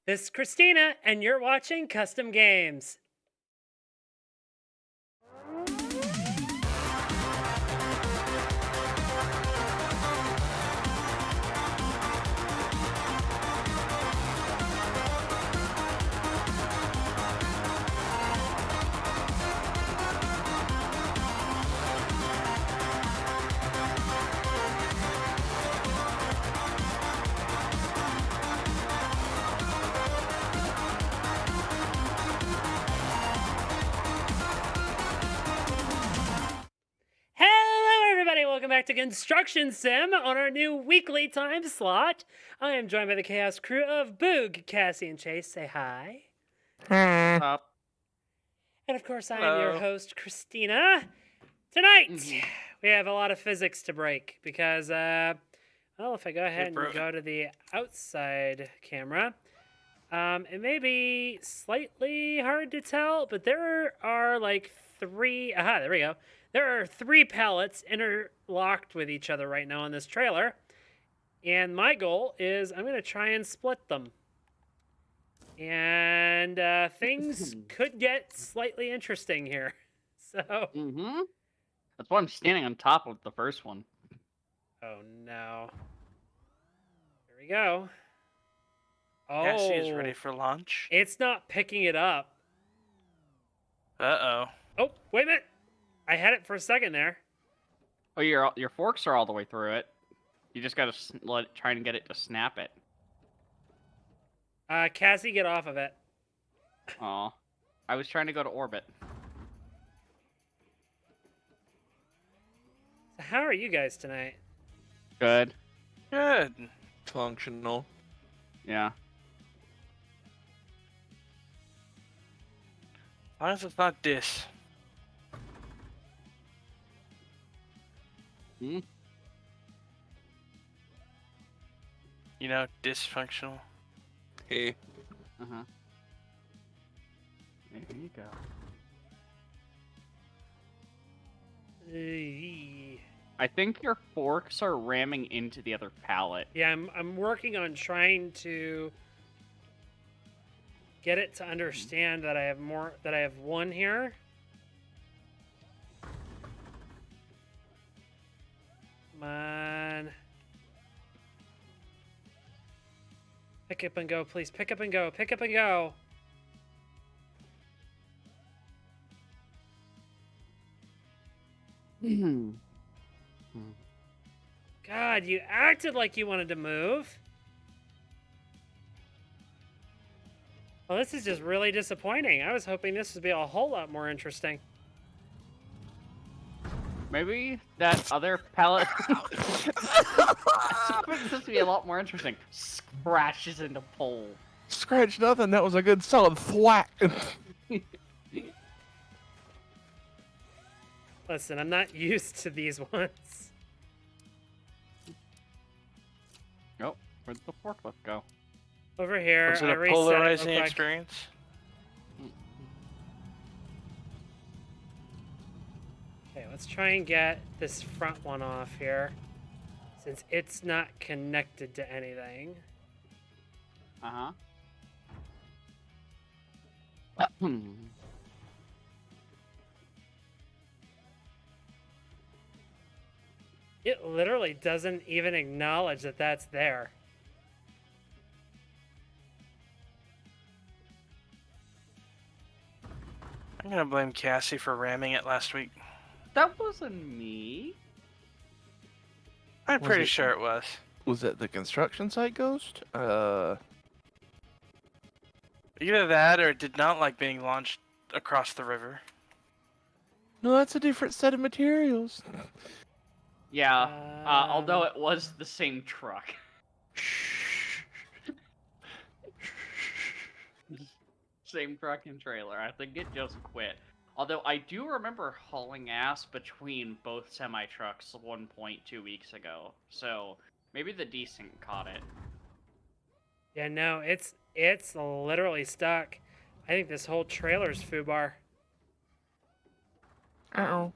This is Christina, and you're watching Custom Games. Hello, everybody. Welcome back to Construction Sim on our new weekly time slot. I am joined by the Chaos crew of Boog, Cassie, and Chase. Say hi. Up. And of course, I am your Hello. host, Christina. Tonight, Mhm. we have a lot of physics to break because, well, if I go ahead and bro- go to the outside camera, it may be slightly hard to tell, but there are like three. Aha, there we go. There are three pallets interlocked with each other right now on this trailer. And my goal is I'm going to try and split them. And things could get slightly interesting here. So, Mm-hmm. That's why I'm standing on top of the first one. oh no. Here we go. Oh, Cassie is ready for lunch. it's not picking it up. Uh-oh. Oh, wait a minute. I had it for a second there. Oh, your forks are all the way through it. You just gotta try and get it to snap it. Cassie, get off of it. Aw. I was trying to go to orbit. So how are you guys tonight? Good. Good. Functional. Yeah. As long as it's not this. Hmm? You know, dysfunctional. Hey, Uh-huh. There you go. I think your forks are ramming into the other pallet. Yeah, I'm working on trying to get it to understand that I have one here. Come on. Pick up and go, please. Pick up and go. Pick up and go. God, you acted like you wanted to move. Well, this is just really disappointing. I was hoping this would be a whole lot more interesting. Maybe that other pallet. It's supposed to be a lot more interesting. Scratches into pole. scratch nothing. That was a good solid thwack. Listen, I'm not used to these ones. Oh, where'd the forklift go? Over here, Was it I a reset polarizing real quick. experience? Okay, let's try and get this front one off here, since it's not connected to anything. Uh-huh. It literally doesn't even acknowledge that that's there. I'm gonna blame Cassie for ramming it last week. That wasn't me. I'm Was pretty it- sure it was. Was that the construction site ghost? Either that or it did not like being launched across the river. No, that's a different set of materials. Yeah, although Um, it was the same truck. Same truck and trailer. I think it just quit. Although I do remember hauling ass between both semi-trucks 1.2 weeks ago. So maybe the decent caught it. Yeah, no, it's literally stuck. I think this whole trailer's foobar. Uh-oh.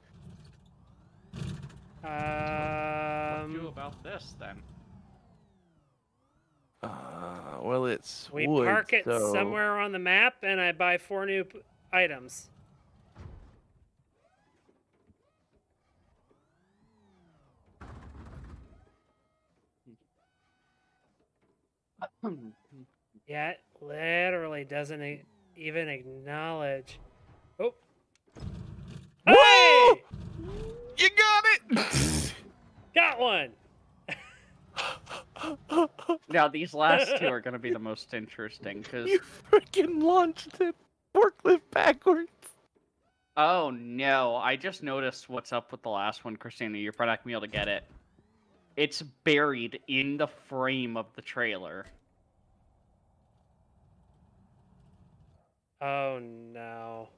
What do about this then? Well, it's We wood, park it so somewhere on the map, and I buy 4 new items. Yeah, it literally doesn't even acknowledge. Oh. Woo! Hey! You got it. Got one! Now these last two are gonna be the most interesting because You freaking launched the forklift backwards. oh no, I just noticed what's up with the last one, Christina. You're probably not gonna be able to get it. It's buried in the frame of the trailer. Oh no.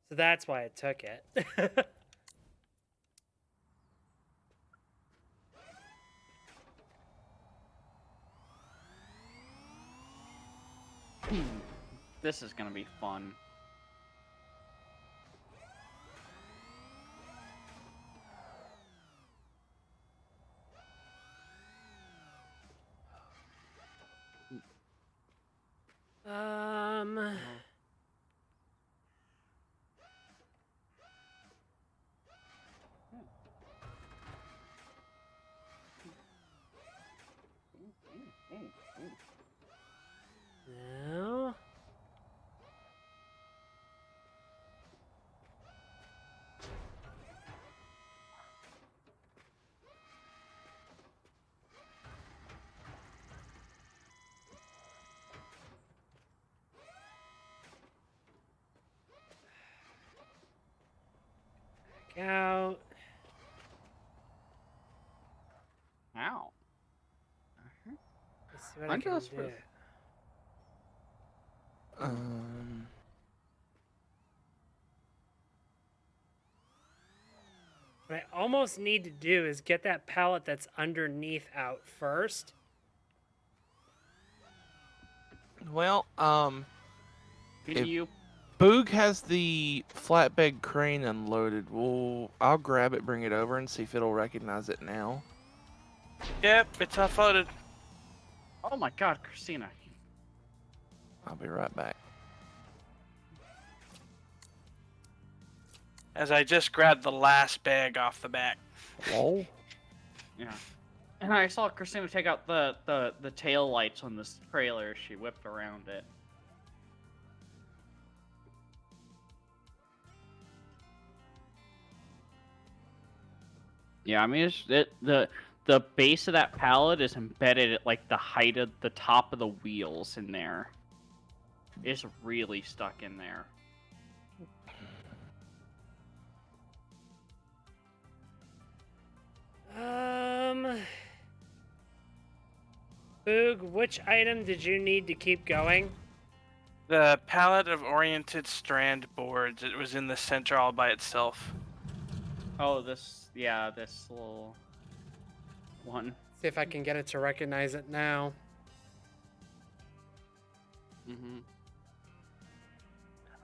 So that's why it took it. This is gonna be fun. um. No. Back out. Ow. Let's see what I I can just do. Um, What I almost need to do is get that pallet that's underneath out first. well, Can If- you? Boog has the flatbed crane unloaded. I'll grab it, bring it over, and see if it'll recognize it now. Yep, it's offloaded. Oh my God, Christina. I'll be right back. As I just grabbed the last bag off the back. Whoa. Yeah. And I saw Christina take out the tail lights on this trailer. She whipped around it. Yeah, I mean the base of that pallet is embedded at like the height of the top of the wheels in there. It's really stuck in there. Boog, which item did you need to keep going? The pallet of oriented strand boards. It was in the center all by itself. Oh, this little one. See if I can get it to recognize it now. Mm-hmm.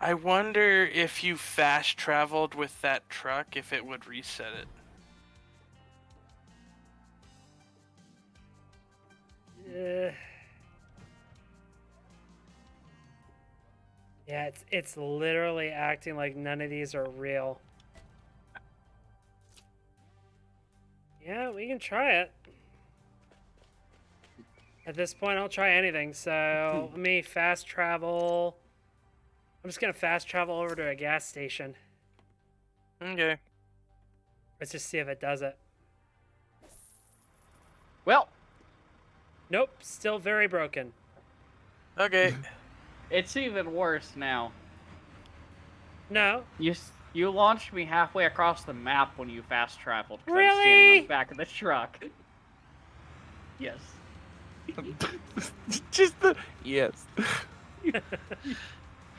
I wonder if you fast traveled with that truck, if it would reset it. Yeah, it's literally acting like none of these are real. Yeah, we can try it. At this point, I'll try anything. So let me fast travel. I'm just gonna fast travel over to a gas station. Okay. Let's just see if it does it. Well, Nope, still very broken. Okay. it's even worse now. No. You launched me halfway across the map when you fast traveled. 'Cause I was standing on Really? the back of the truck. Yes. Just the yes.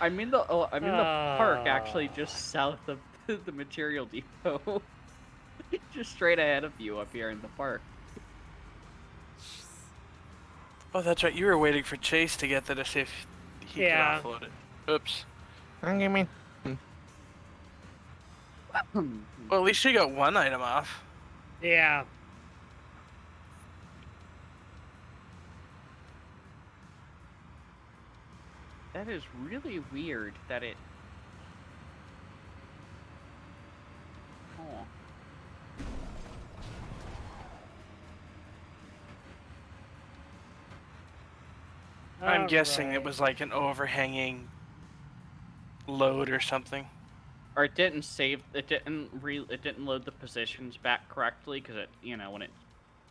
I'm in the park actually, just south of the material depot. Just straight ahead of you up here in the park. Oh, that's right. You were waiting for Chase to get there to see if he Yeah. could offload it. Oops. I mean, Well, at least you got one item off. Yeah. That is really weird that it... Oh. I'm guessing it Alright. was like an overhanging load or something. Or it didn't save... It didn't load the positions back correctly, because it,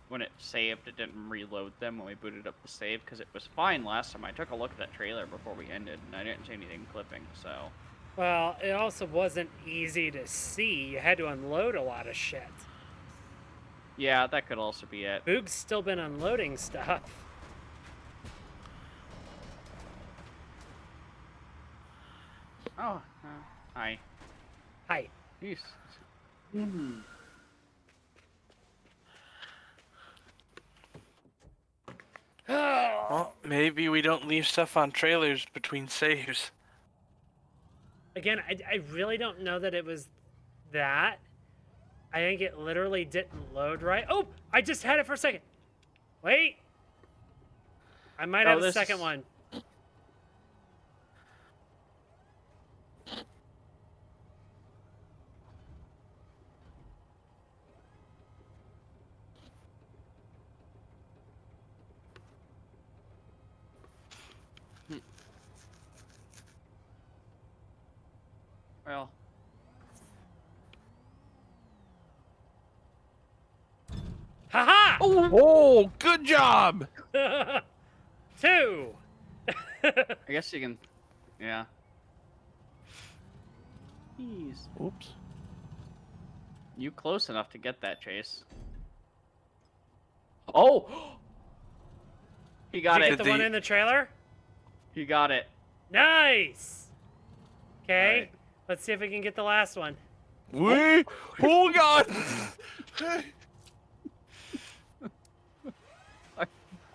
when it saved, it didn't reload them when we booted up the save, because it was fine last time. I took a look at that trailer before we ended, and I didn't see anything clipping, so... Well, it also wasn't easy to see. You had to unload a lot of shit. Yeah, that could also be it. Boog's still been unloading stuff. Oh, hi. Hi. Jeez. Hmm. Well, maybe we don't leave stuff on trailers between saves. Again, I really don't know that it was that. I think it literally didn't load right. Oh, I just had it for a second. Wait. I might have a second one. Well... Haha! Oh, good job! 2. I guess you can... Yeah. Jeez. Oops. You close enough to get that, Chase. Oh! He got Did you it. get the one in the trailer? He got it. Nice. Okay. Alright. Let's see if we can get the last one. Oh God!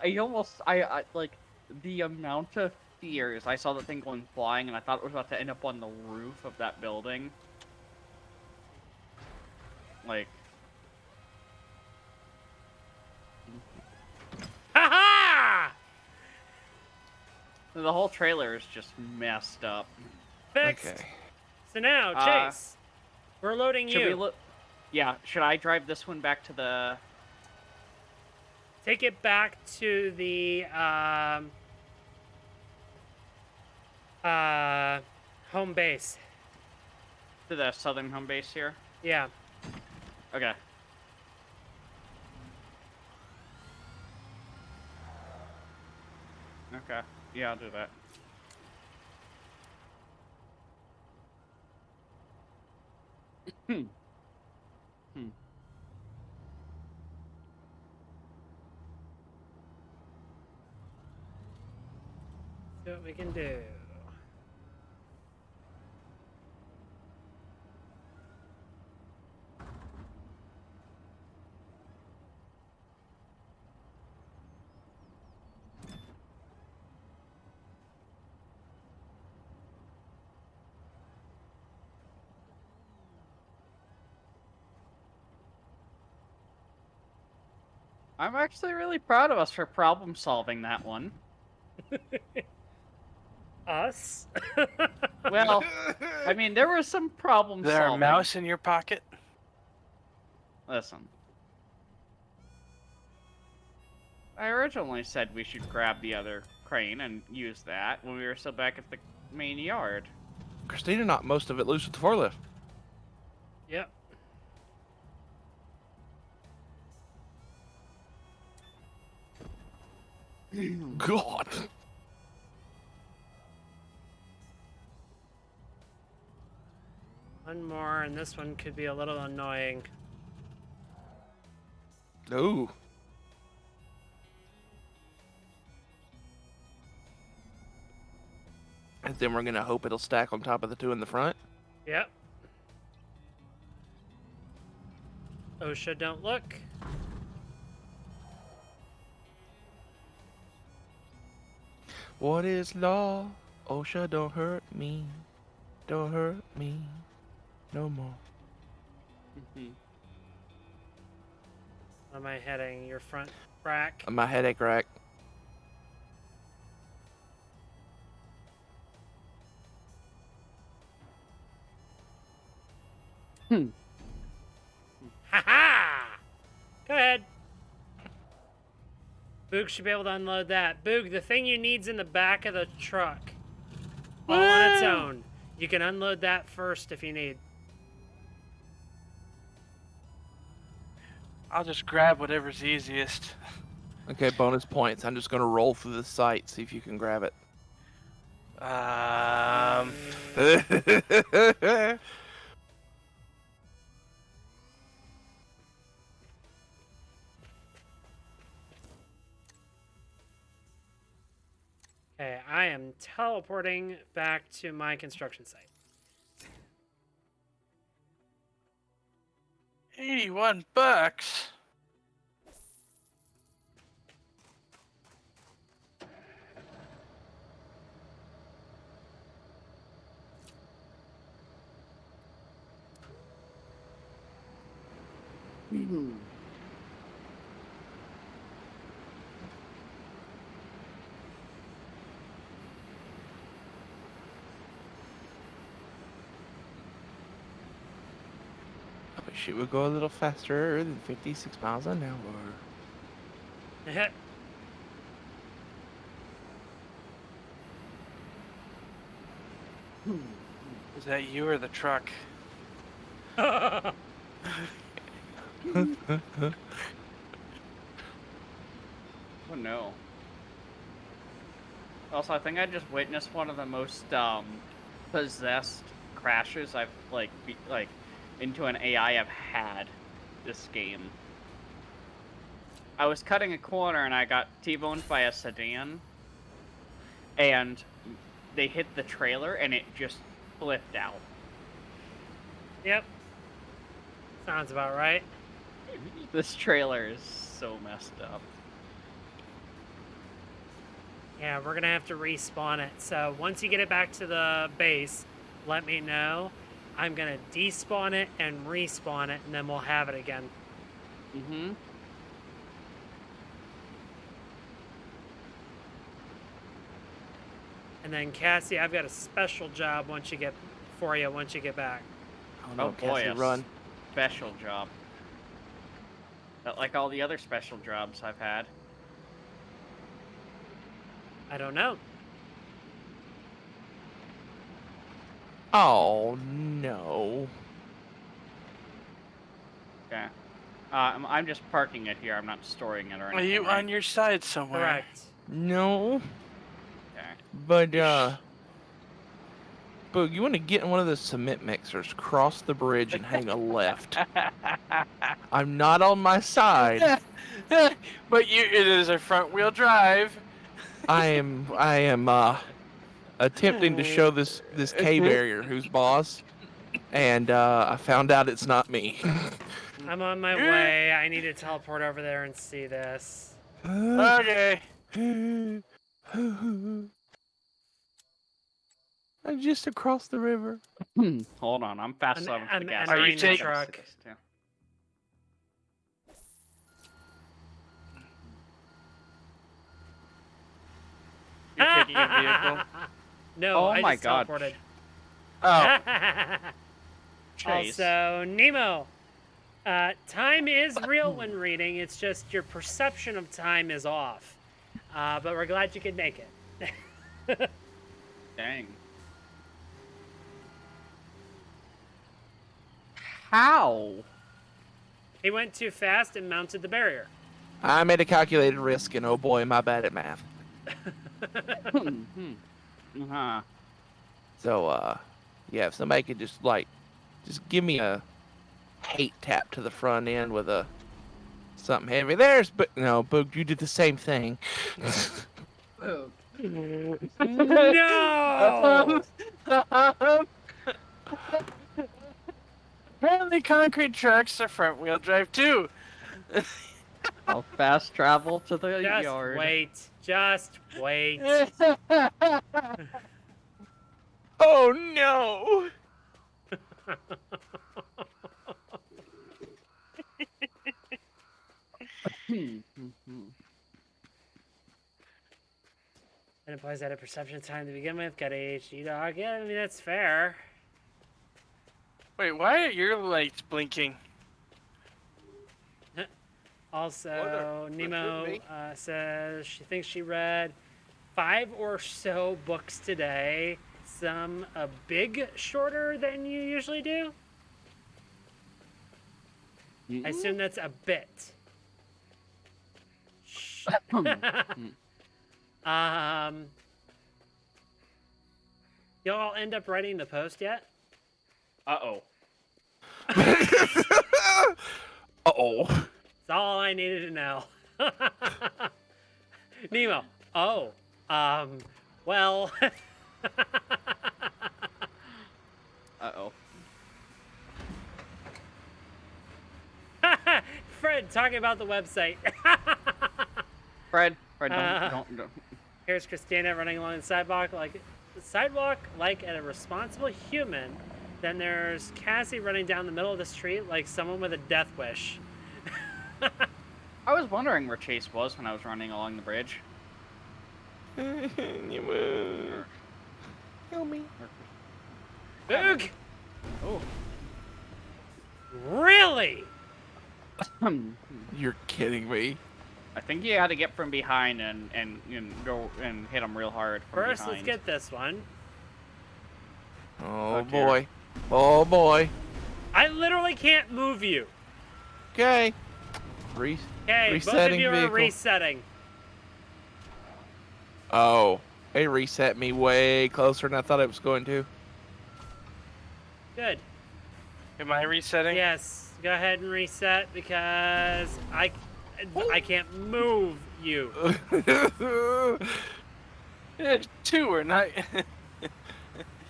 I like, the amount of fears. I saw the thing going flying, and I thought it was about to end up on the roof of that building. Like... Ha The whole trailer is just messed up. Fixed. Okay. So now, Chase, we're loading Should we you. look? Yeah, should I drive this one back to the... Take it back to the home base. to the southern home base here? Yeah. Okay. Okay. Yeah, I'll do that. Hmm. See what we can do. I'm actually really proud of us for problem solving that one. Us? Well, I mean, there was some problem Is there a solving. mouse in your pocket? Listen. I originally said we should grab the other crane and use that when we were still back at the main yard. Christina knocked most of it loose with the forklift. Yep. God. One more, and this one could be a little annoying. No. And then we're gonna hope it'll stack on top of the two in the front. Yep. OSHA, don't look. What is law? OSHA, don't hurt me. Don't hurt me no more. Am I heading? Your front rack? My headache rack. Hmm. Ha ha! Go ahead. Boog should be able to unload that. Boog, the thing you need's in the back of the truck. All on its Woo! own. You can unload that first if you need. I'll just grab whatever's easiest. Okay, bonus points. I'm just gonna roll through the site, see if you can grab it. Okay, I am teleporting back to my construction site. $81. I wish it would go a little faster than 56 miles an hour. Is that you or the truck? Oh no. Also, I think I just witnessed one of the most possessed crashes I've like into an AI I've had this game. I was cutting a corner and I got T-boned by a sedan, and they hit the trailer and it just flipped out. Yep. Sounds about right. This trailer is so messed up. Yeah, we're gonna have to respawn it. So once you get it back to the base, let me know. I'm gonna despawn it and respawn it, and then we'll have it again. Mm-hmm. And then Cassie, I've got a special job once you get back. Oh no, Oh boy, Cassie, a run. special job. Not like all the other special jobs I've had. I don't know. Oh no. Okay. I'm just parking it here. I'm not storing it or Are anything. you right? on your side somewhere? Correct. No. Okay. But Boog, you want to get in one of the cement mixers, cross the bridge, and hang a left. I'm not on my side. But it is a front wheel drive. I am attempting to show this K barrier who's boss, and I found out it's not me. I'm on my way. I need to teleport over there and see this. Okay. I'm just across the river. Hold on, I'm fast enough to I'm gas. Are you entering the taking- truck. You're taking a vehicle. No, Oh I my just God. teleported. Oh, Chase. Also, Nemo, time is real when reading. It's just your perception of time is off. But we're glad you could make it. Dang. How? He went too fast and mounted the barrier. I made a calculated risk, and oh boy, am I bad at math. Uh-huh. So, yeah, if somebody could just give me a hate tap to the front end with a something heavy. But no, Boog, you did the same thing. No! apparently concrete trucks are front wheel drive too. I'll fast travel to the Just yard. wait. Just wait. Oh no! And implies that a perception time to begin with. Got AHD dog. Yeah, I mean, that's fair. Wait, why are your lights blinking? Also, shouldn't Nemo be. says she thinks she read 5 or so books today. Some a big shorter than you usually do. I assume that's a bit. Shh. Y'all end up writing the post yet? Uh-oh. Uh-oh. That's all I needed to know. Nemo. Oh. Well. Uh-oh. Fred talking about the website. Fred, Uh, don't. Here's Christina running along the sidewalk like a responsible human. Then there's Cassie running down the middle of the street like someone with a death wish. I was wondering where Chase was when I was running along the bridge. Kill me. Boog! Oh. Really? You're kidding me. I think you had to get from behind and go and hit him real hard from First, behind. let's get this one. Oh, Fuck yeah. boy. Oh, boy. I literally can't move you. Okay. Okay, both of Resetting you are vehicle. resetting. Oh, it reset me way closer than I thought it was going to. Good. Am I resetting? Yes, go ahead and reset because I can't move you. Two or not.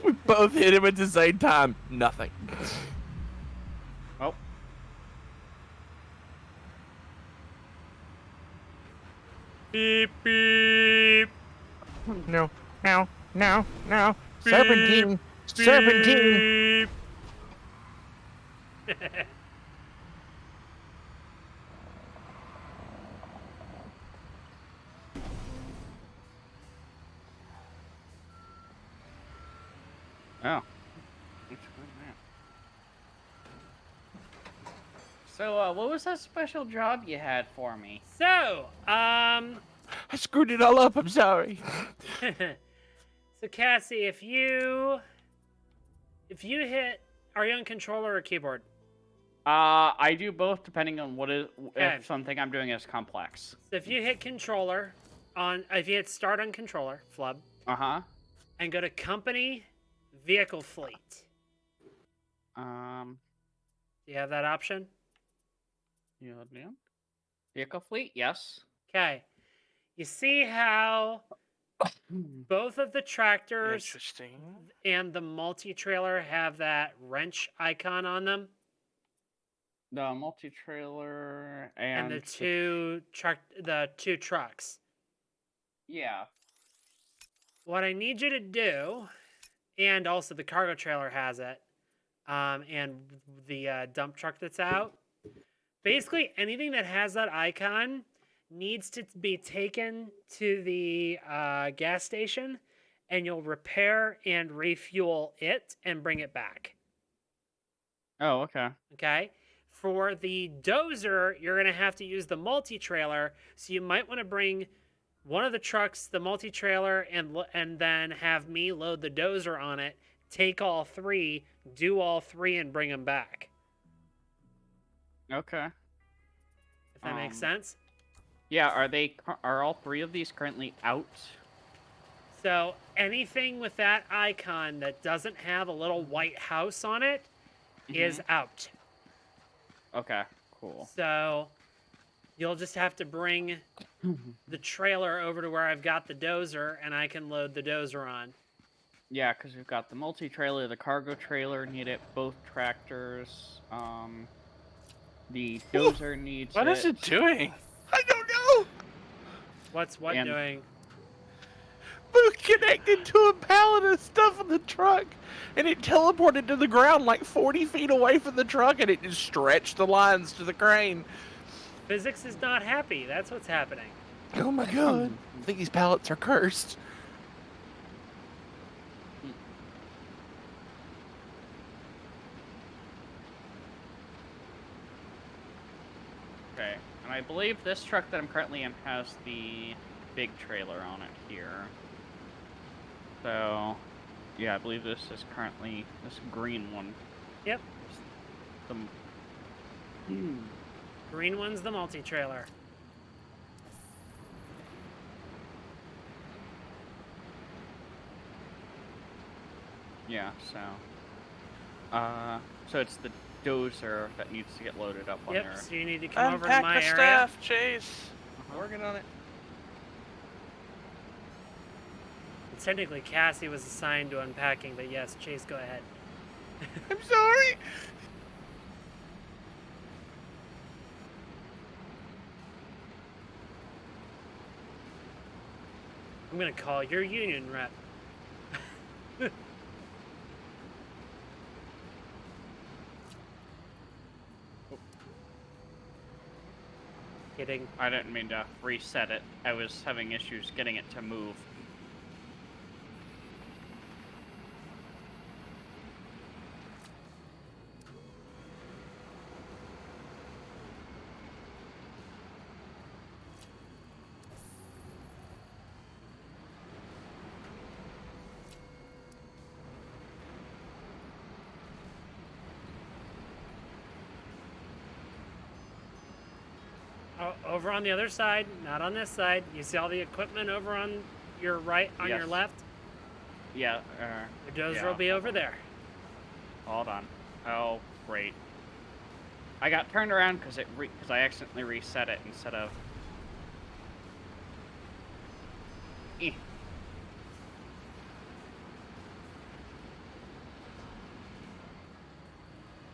We both hit him at the same time. Nothing. Oh. Beep beep. No. Serpentine. Serpentine. Beep. Oh. So, what was that special job you had for me? So, I screwed it all up. I'm sorry. so Cassie, if you hit, are you on controller or keyboard? I do both depending on what is Okay. if something I'm doing is complex. So if you hit controller if you hit start on controller, flub, Uh-huh. and go to company, vehicle fleet. Um, Do you have that option? vehicle fleet, yes. Okay. You see how both of the tractors Interesting. and the multi-trailer have that wrench icon on them? The multi-trailer And and the two trucks. Yeah. What I need you to do, and also the cargo trailer has it, and the dump truck that's out. Basically, anything that has that icon needs to be taken to the gas station, and you'll repair and refuel it and bring it back. Oh, okay. Okay? For the dozer, you're going to have to use the multi-trailer, so you might want to bring one of the trucks, the multi-trailer, and then have me load the dozer on it, take all three, do all three, and bring them back. Okay. If that makes sense. Yeah, are all three of these currently out? So anything with that icon that doesn't have a little white house on it is out. Okay, cool. So you'll just have to bring the trailer over to where I've got the dozer, and I can load the dozer on. Yeah, because we've got the multi-trailer, the cargo trailer need it, both tractors. The dozer needs What is it doing? I don't know. What's what And- doing? Boo connected to a pallet of stuff in the truck, and it teleported to the ground like 40 feet away from the truck, and it just stretched the lines to the crane. Physics is not happy. That's what's happening. Oh my god. I think these pallets are cursed. Okay, and I believe this truck that I'm currently in has the big trailer on it here. So, yeah, I believe this is currently this green one. Yep. The, Green one's the multi-trailer. yeah, so it's the dozer that needs to get loaded up on Yep, there. so you need to come over to Unpack my the area. stuff, Chase. Working on it. Technically, Cassie was assigned to unpacking, but yes, Chase, go ahead. I'm sorry. I'm gonna call your union rep. Kidding. I didn't mean to reset it. I was having issues getting it to move. Oh, over on the other side, not on this side. You see all the equipment over on your right, on your Yes. left? Yeah, The dozer yeah, will be hold over on. there. Hold on. Oh, great. I got turned around because I accidentally reset it instead of. Eh.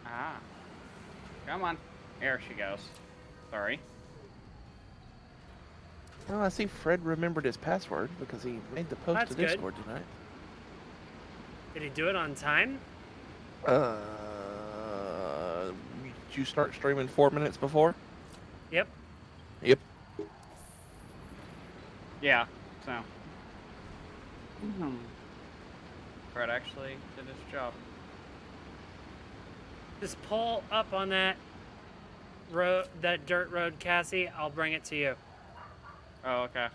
Ah. Come on. There she goes. Sorry. Oh, I see Fred remembered his password because he made the post That's to good. Discord tonight. Did he do it on time? Did you start streaming 4 minutes before? Yep. Yep. Yeah, so. Fred actually did his job. Just pull up on that road, that dirt road, Cassie. I'll bring it to you. Oh, okay.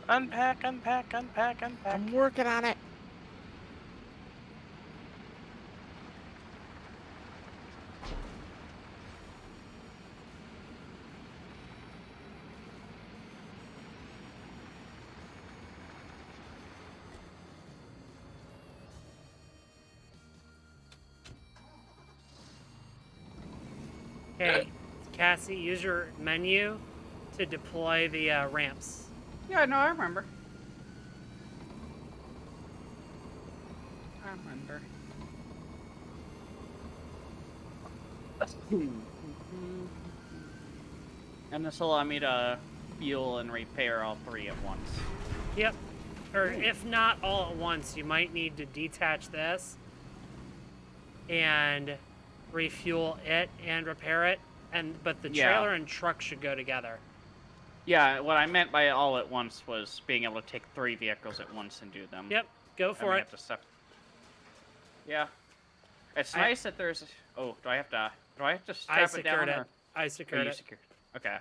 Unpack, unpack, unpack, unpack. I'm working on it. Okay, Cassie, use your menu to deploy the ramps. Yeah, no, I remember. I remember. And this will allow me to fuel and repair all three at once. Yep. Or if not all at once, you might need to detach this and refuel it and repair it. But the Yeah. trailer and truck should go together. Yeah, what I meant by all at once was being able to take 3 vehicles at once and do them. Yep, go I for may it. have to step. Yeah. It's I- nice that there's. Oh, do I have to I strap it secured down? it. Or... I Oh, secured you it. secured. Okay.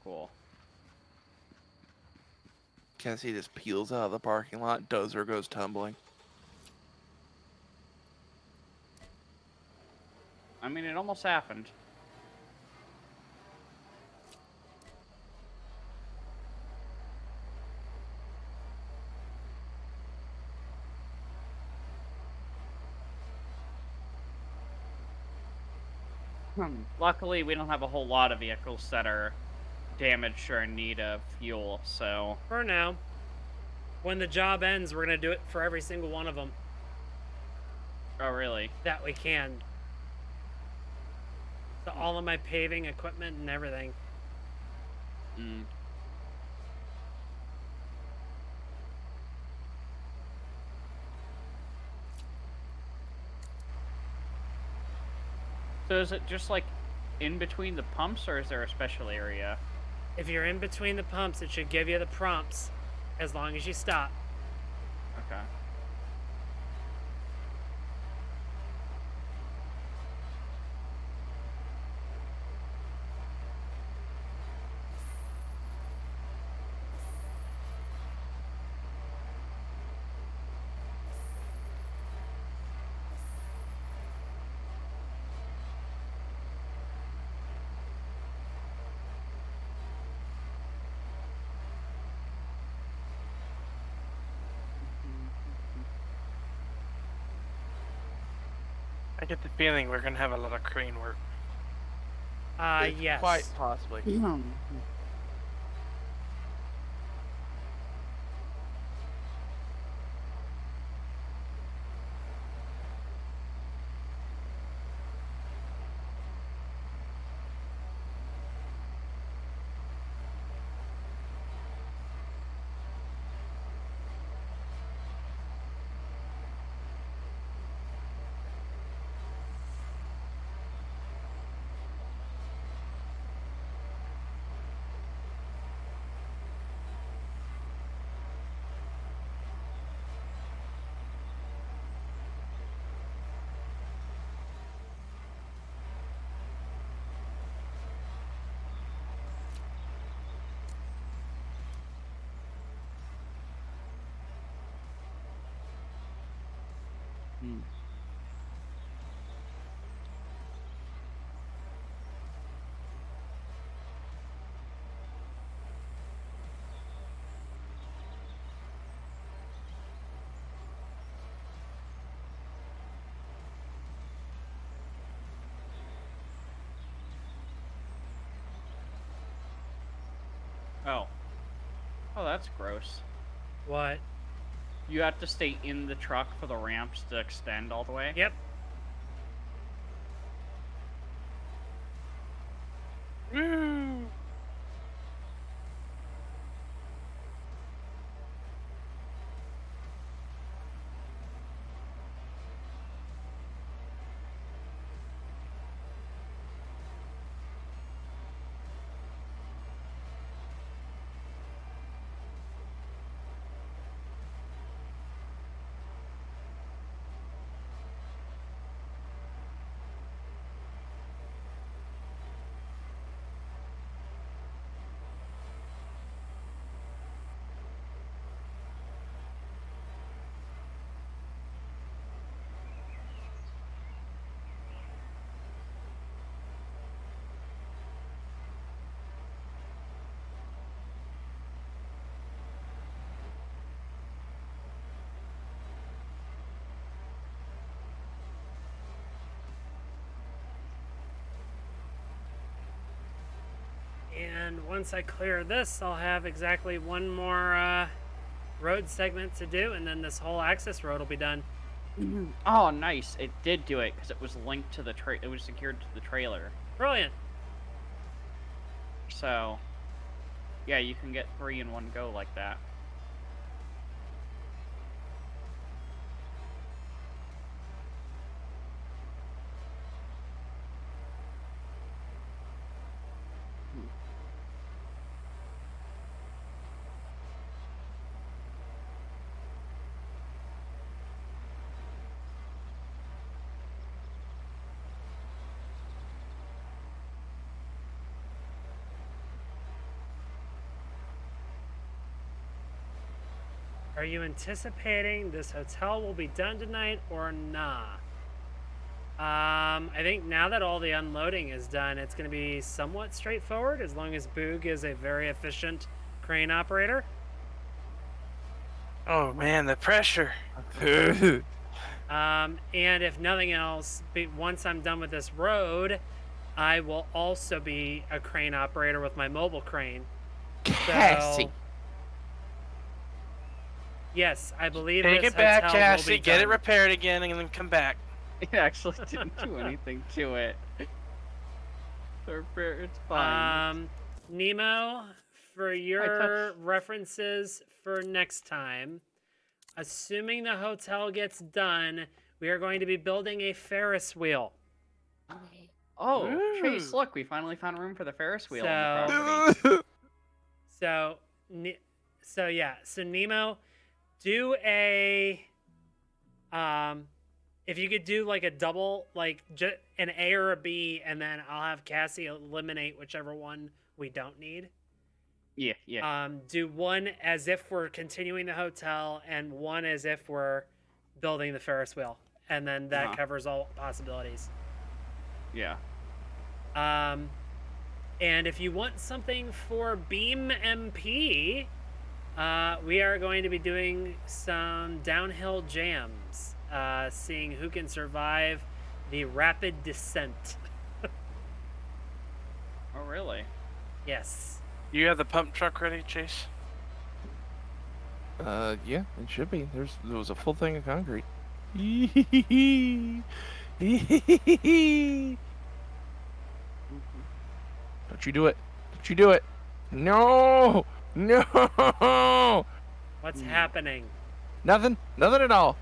Cool. Cassie just peels out of the parking lot. Dozer goes tumbling. I mean, it almost happened. Luckily, we don't have a whole lot of vehicles that are damaged or in need of fuel, so... For now. When the job ends, we're going to do it for every single one of them Oh, really? that we can. So all of my paving equipment and everything. Mm. So is it just, like, in between the pumps, or is there a special area? If you're in between the pumps, it should give you the prompts as long as you stop. Okay. I get the feeling we're gonna have a lot of crane work. Yes. Quite possibly. Hmm. Oh. Oh, that's gross. What? You have to stay in the truck for the ramps to extend all the way? Yep. Woo! And once I clear this, I'll have exactly one more road segment to do, and then this whole access road will be done. Oh, nice. It did do it because it was linked to the it was secured to the trailer. Brilliant. So, yeah, you can get 3 in one go like that. Are you anticipating this hotel will be done tonight or not? I think now that all the unloading is done, it's going to be somewhat straightforward as long as Boog is a very efficient crane operator. Oh man, the pressure. And if nothing else, once I'm done with this road, I will also be a crane operator with my mobile crane. Cassie. So, yes, I believe Take this it back, hotel will Cassie. be Get it done. repaired again, and then come back. It actually didn't do anything to it. It's fine. Nemo, for your references for next time, assuming the hotel gets done, we are going to be building a Ferris wheel. Oh, Chase, Ooh. look, we finally found room for the Ferris wheel on the property. So Nemo, do a if you could do like a double, like an A or a B, and then I'll have Cassie eliminate whichever one we don't need. Yeah. Do one as if we're continuing the hotel, and one as if we're building the Ferris wheel, and then that covers all possibilities. Yeah. And if you want something for Beam MP, we are going to be doing some downhill jams, seeing who can survive the rapid descent. Oh, really? Yes. You have the pump truck ready, Chase? Yeah, it should be. There was a full thing of concrete. Don't you do it. Don't you do it. No! No! What's happening? Nothing. Nothing at all.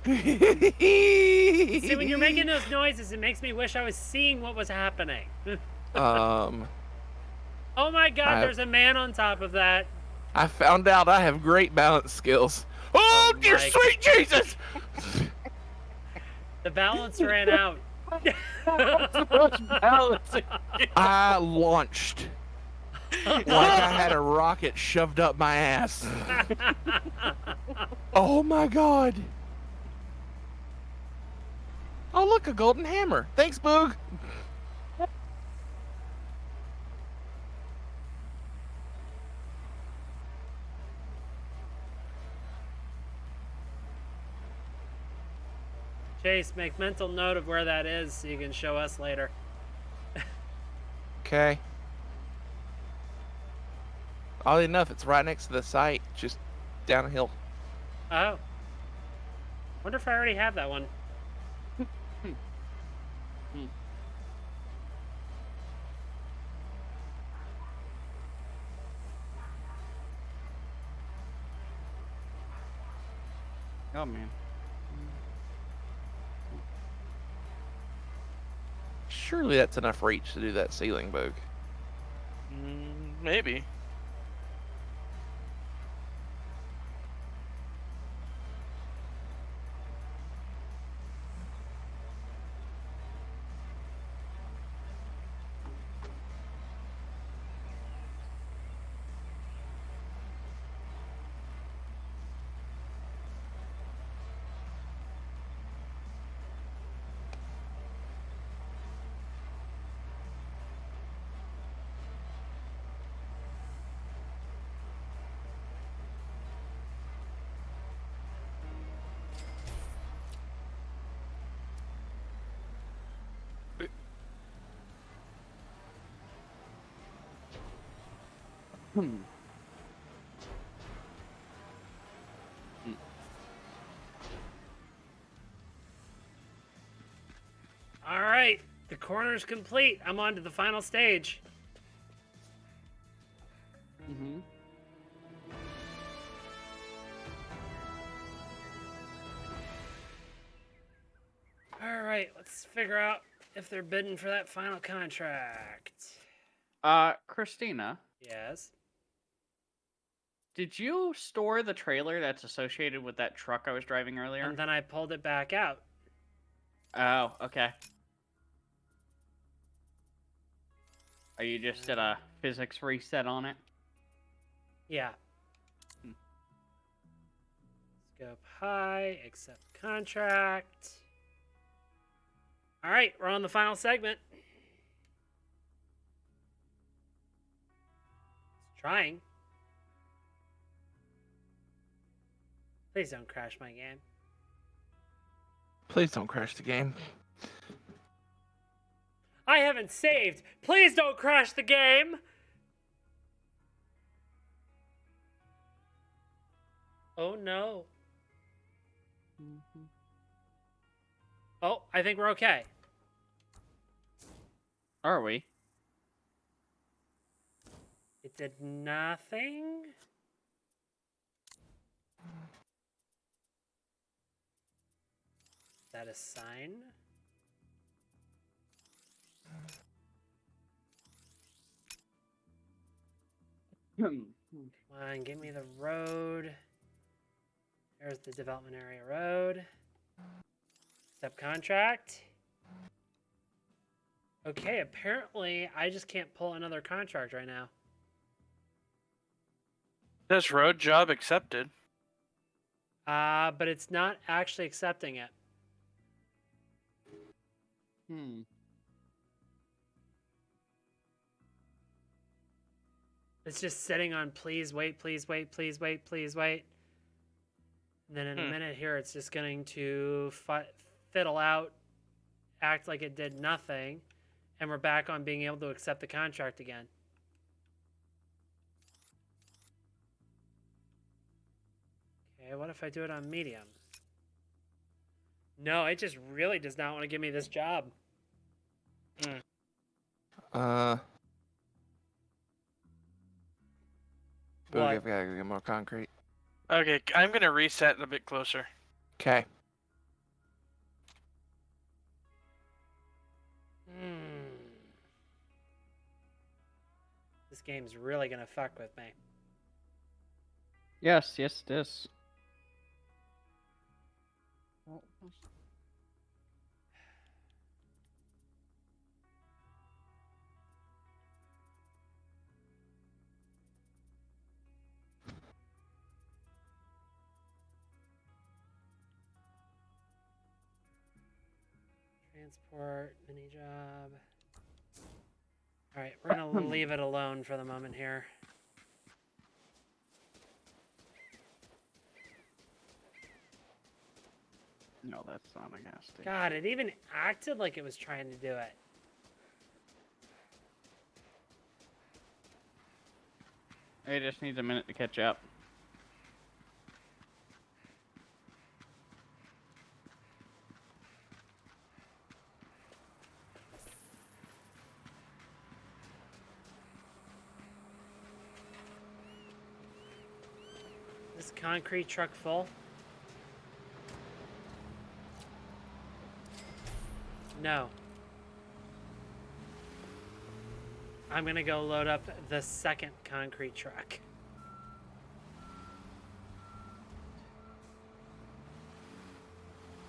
See, when you're making those noises, it makes me wish I was seeing what was happening. Um, Oh my god, I- there's a man on top of that. I found out I have great balance skills. Oh, Oh dear my- sweet Jesus! The balance ran out. I launched like I had a rocket shoved up my ass. Oh my god. Oh, look, a golden hammer. Thanks, Boog. Chase, make mental note of where that is so you can show us later. Okay. Oddly enough, it's right next to the site, just down a hill. Oh. Wonder if I already have that one. Oh, man. Surely that's enough reach to do that ceiling, Boog. Maybe. All right, the corner's complete. I'm on to the final stage. Mm-hmm. All right, let's figure out if they're bidding for that final contract. Christina, Yes. did you store the trailer that's associated with that truck I was driving earlier? And then I pulled it back out. Oh, okay. Are you just at a physics reset on it? Yeah. Scope high, accept contract. All right, we're on the final segment. It's trying. Please don't crash my game. Please don't crash the game. I haven't saved. Please don't crash the game. Oh no. Oh, I think we're okay. Are we? It did nothing. Is that a sign? Come on, give me the road. There's the development area road. Step contract. Okay, apparently I just can't pull another contract right now. This road job accepted. But it's not actually accepting it. Hmm. It's just sitting on please wait, please wait, please wait, please wait. And then in a minute here, it's just going to fiddle out act like it did nothing, and we're back on being able to accept the contract again. Okay, what if I do it on medium? No, it just really does not want to give me this job. Boog, What? I've got to get more concrete. Okay, I'm gonna reset a bit closer. Okay. This game's really gonna fuck with me. Yes, it is. Transport, mini job. Alright, we're gonna leave it alone for the moment here. No, that's not a gas station. God, it even acted like it was trying to do it. It just needs a minute to catch up. This concrete truck full? No. I'm gonna go load up the second concrete truck.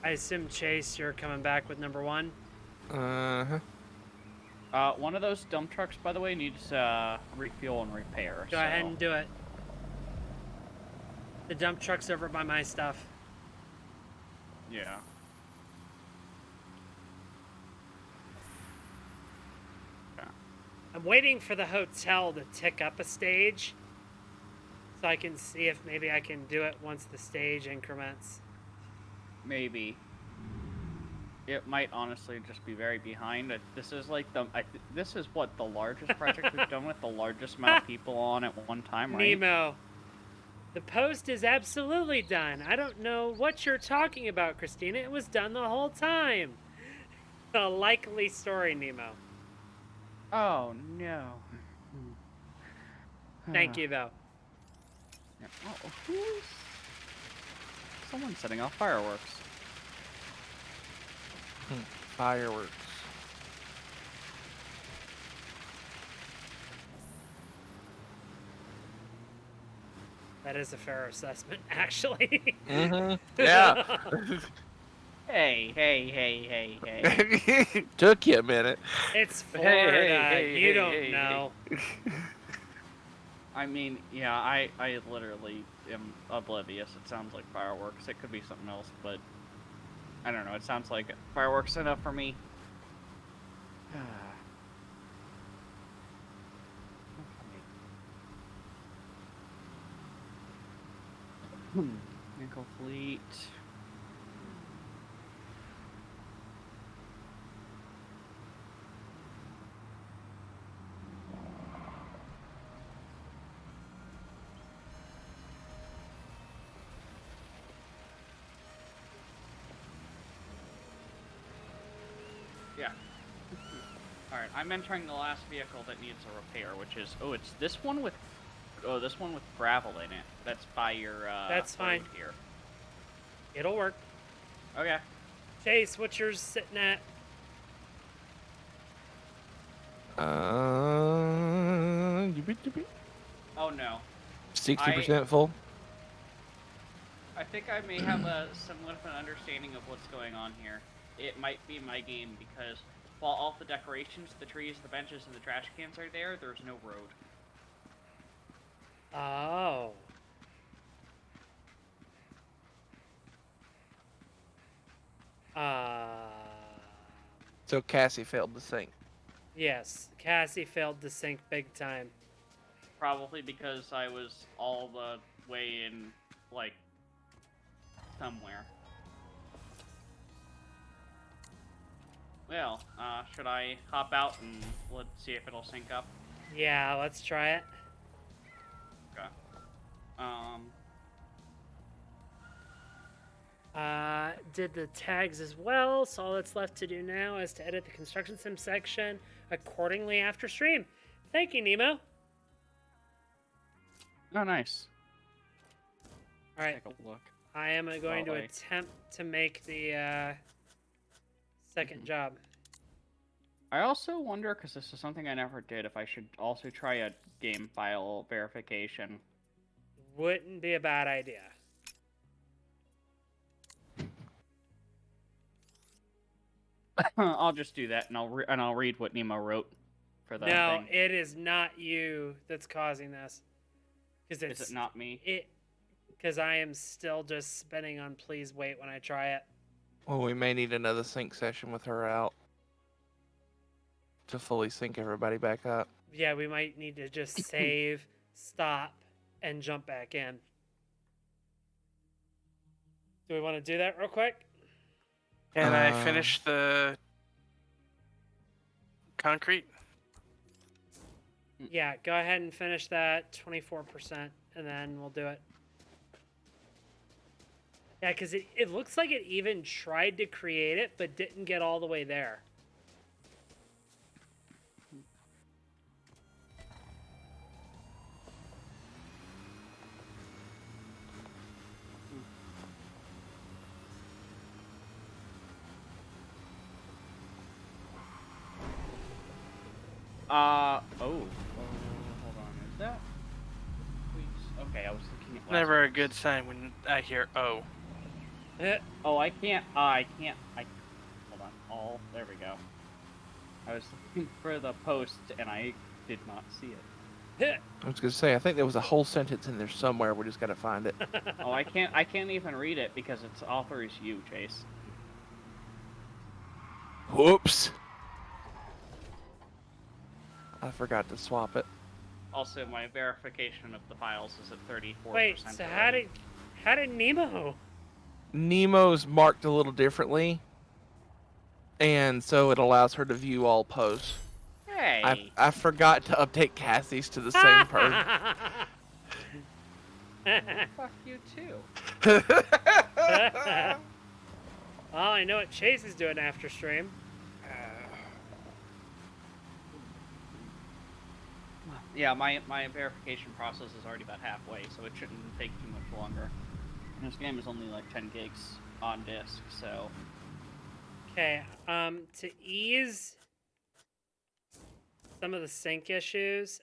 I assume, Chase, you're coming back with number one? Uh-huh. One of those dump trucks, by the way, needs refuel and repair. Go ahead and do it. The dump truck's over by my stuff. Yeah. I'm waiting for the hotel to tick up a stage so I can see if maybe I can do it once the stage increments. Maybe. It might honestly just be very behind. This is like this is what the largest project we've done with the largest amount of people on at one time, right? Nemo, the post is absolutely done. I don't know what you're talking about, Christina. It was done the whole time. A likely story, Nemo. Oh no. Thank you, though. Oh, who's... Someone's setting off fireworks. Fireworks. That is a fair assessment, actually. Mm-hmm. Yeah. Hey. Took you a minute. It's Florida. hey, You hey, don't hey, know. I mean, yeah, I literally am oblivious. It sounds like fireworks. It could be something else, but I don't know. It sounds like fireworks enough for me. Nickel fleet. Yeah. Alright, I'm entering the last vehicle that needs a repair, which is it's this one with gravel in it. That's by your That's fine. road here. It'll work. Okay. Chase, what's yours sitting at? Oh no. 60% full. I think I may have a somewhat of an understanding of what's going on here. It might be my game because while all the decorations, the trees, the benches, and the trash cans are there, there's no road. Oh. So Cassie failed to sync. Yes. Cassie failed to sync big time. Probably because I was all the way in, like, somewhere. Well, should I hop out and let's see if it'll sync up? Yeah, let's try it. Okay. Did the tags as well, so all that's left to do now is to edit the construction sim section accordingly after stream. Thank you, Nemo. Oh, nice. All right, Take a look. I am going to Well, attempt to make the second job. I also wonder, because this is something I never did, if I should also try a game file verification. Wouldn't be a bad idea. I'll just do that, and I'll read what Nemo wrote for the No, thing. it is not you that's causing this. Because Is it not me? Because I am still just spinning on please wait when I try it. Well, we may need another sync session with her out to fully sync everybody back up. Yeah, we might need to just save, stop, and jump back in. Do we want to do that real quick? Can I finish the concrete? Yeah, go ahead and finish that 24%, and then we'll do it. Yeah, because it looks like it even tried to create it, but didn't get all the way there. Hold on, is that? Please. Okay, I was looking at last Never a week's. good sign when I hear "oh." Oh, I can't, hold on, there we go. I was looking for the post, and I did not see it. I was gonna say, I think there was a whole sentence in there somewhere. We just gotta find it. Oh, I can't even read it because its author is you, Chase. Whoops. I forgot to swap it. Also, my verification of the files is at 34%. Wait, so how did Nemo? Nemo's marked a little differently, and so it allows her to view all posts. Hey! I forgot to update Cassie's to the same person. Fuck you too. Oh, I know what Chase is doing after stream. Yeah, my verification process is already about halfway, so it shouldn't take too much longer. And this game is only like 10 gigs on disk, so... Okay, to ease some of the sync issues,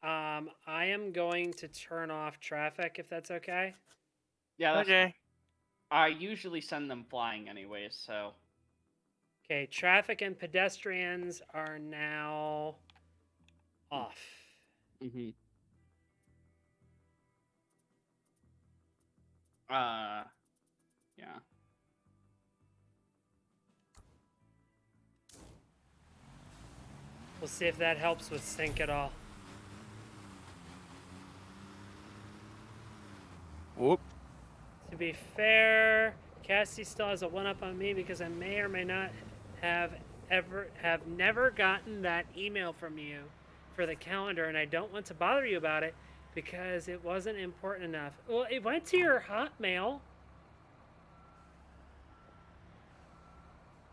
I am going to turn off traffic, if that's okay. Yeah, that's Okay. I usually send them flying anyways, so... Okay, traffic and pedestrians are now off. Mm-hmm. Yeah. We'll see if that helps with sync at all. Whoop. To be fair, Cassie still has a one-up on me because I may or may not have never gotten that email from you for the calendar, and I don't want to bother you about it because it wasn't important enough. Well, it went to your Hotmail.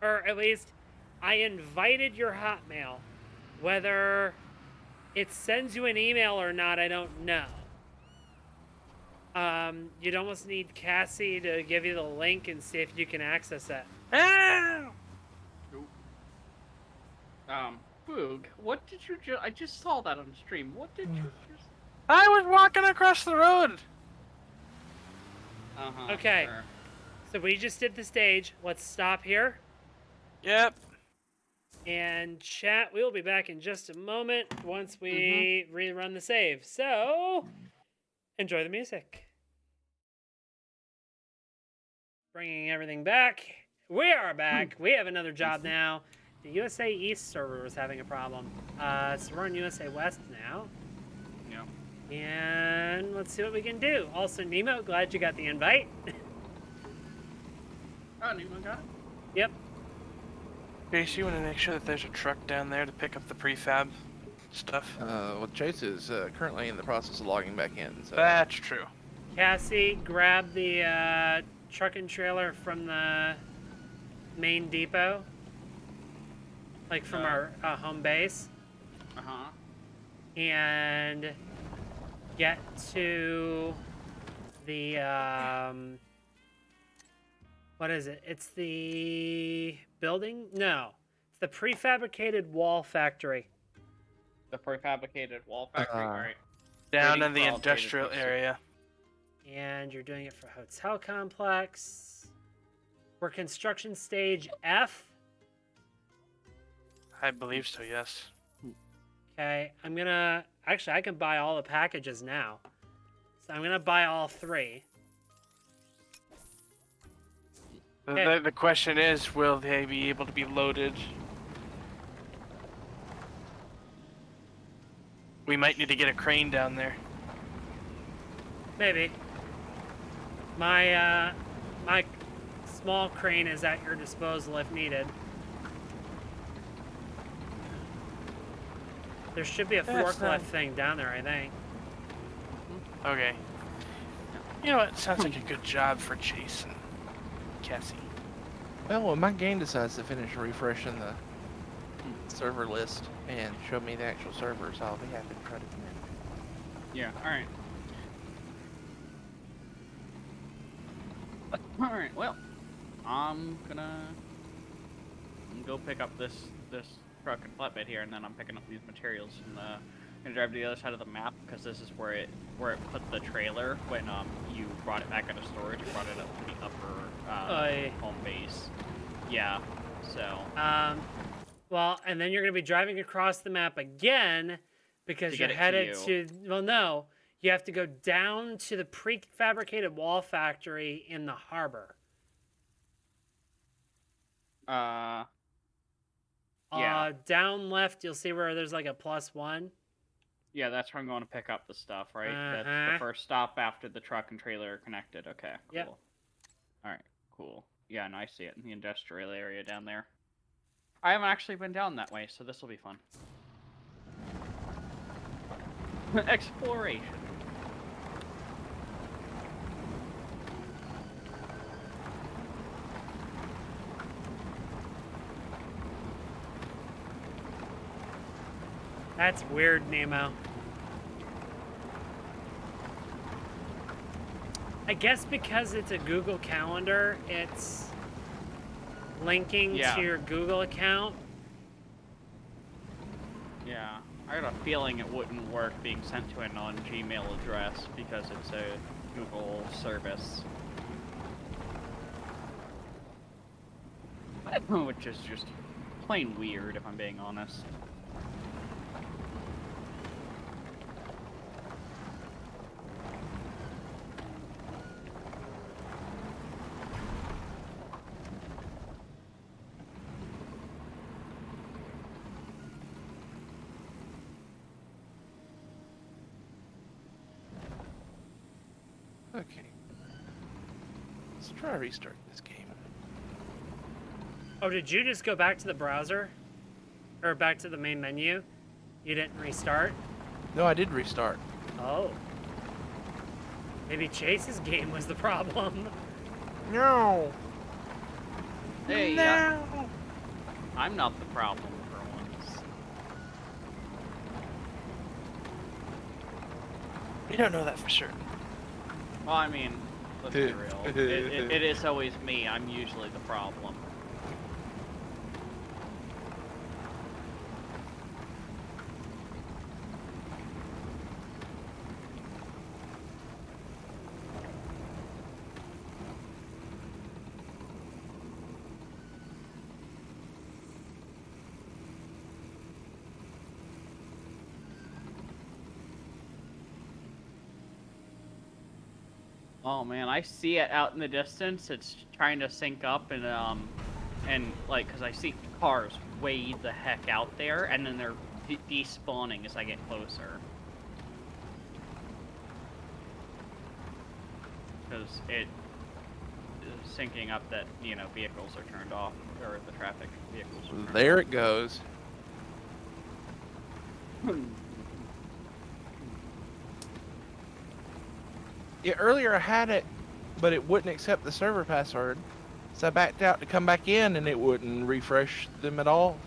Or at least I invited your Hotmail. Whether it sends you an email or not, I don't know. You'd almost need Cassie to give you the link and see if you can access it. Ah! Boog, what did you I just saw that on stream. What did you just... I was walking across the road. Uh-huh. Okay. Sure. So we just did the stage. Let's stop here. Yep. And chat, we'll be back in just a moment once we rerun the save. So, enjoy the music. Bringing everything back. We are back. We have another job now. The USA East server was having a problem. So we're on USA West now. Yeah. And let's see what we can do. Also, Nemo, glad you got the invite. Oh, Nemo got it? Yep. Chase, you want to make sure that there's a truck down there to pick up the prefab stuff? Well, Chase is currently in the process of logging back in. So. That's true. Cassie, grab the truck and trailer from the main depot, like from our home base, Uh-huh. and get to the what is it? It's the building? No, it's the prefabricated wall factory. The prefabricated wall factory. All right. Down Waiting in the for all data industrial to- area. And you're doing it for hotel complex. We're construction stage F. I believe so, yes. Okay, I'm gonna actually I can buy all the packages now. So I'm gonna buy all 3. Okay. The question is, will they be able to be loaded? We might need to get a crane down there. Maybe. My my small crane is at your disposal if needed. There should be a That's forklift not- thing down there, I think. Okay. You know what? Sounds like a good job for Chase and Cassie. Well, when my game decides to finish refreshing the server list and show me the actual servers, I'll be happy to try to come in. Yeah. All right. All right. Well, I'm gonna go pick up this truck and flatbed here, and then I'm picking up these materials from the. Gonna drive to the other side of the map because this is where it put the trailer when you brought it back out of storage. You brought it up to the upper home base. Yeah. So. Well, and then you're gonna be driving across the map again because To you're get it to headed you. to. Well, no, you have to go down to the prefabricated wall factory in the harbor. Yeah. Down left, you'll see where there's like a +1. Yeah, that's where I'm going to pick up the stuff, right? That's Uh-huh. the first stop after the truck and trailer are connected. Okay, cool. Yep. Alright, cool. Yeah, and I see it in the industrial area down there. I haven't actually been down that way, so this will be fun. Exploration. That's weird, Nemo. I guess because it's a Google Calendar, it's linking Yeah. to your Google account. Yeah, I had a feeling it wouldn't work being sent to a non-Gmail address because it's a Google service. Which is just plain weird, if I'm being honest. Okay. Let's try restarting this game. Oh, did you just go back to the browser? Or back to the main menu? You didn't restart? No, I did restart. Oh. Maybe Chase's game was the problem. No. Hey, no. I'm not the problem for once. We don't know that for sure. Well, I mean, let's be real. It is always me. I'm usually the problem. Oh man, I see it out in the distance. It's trying to sync up and like, cause I see cars way the heck out there, and then they're despawning as I get closer. Cause syncing up that vehicles are turned off or the traffic vehicles. Are turned There off. it goes. Yeah, earlier I had it, but it wouldn't accept the server password. So I backed out to come back in, and it wouldn't refresh them at all.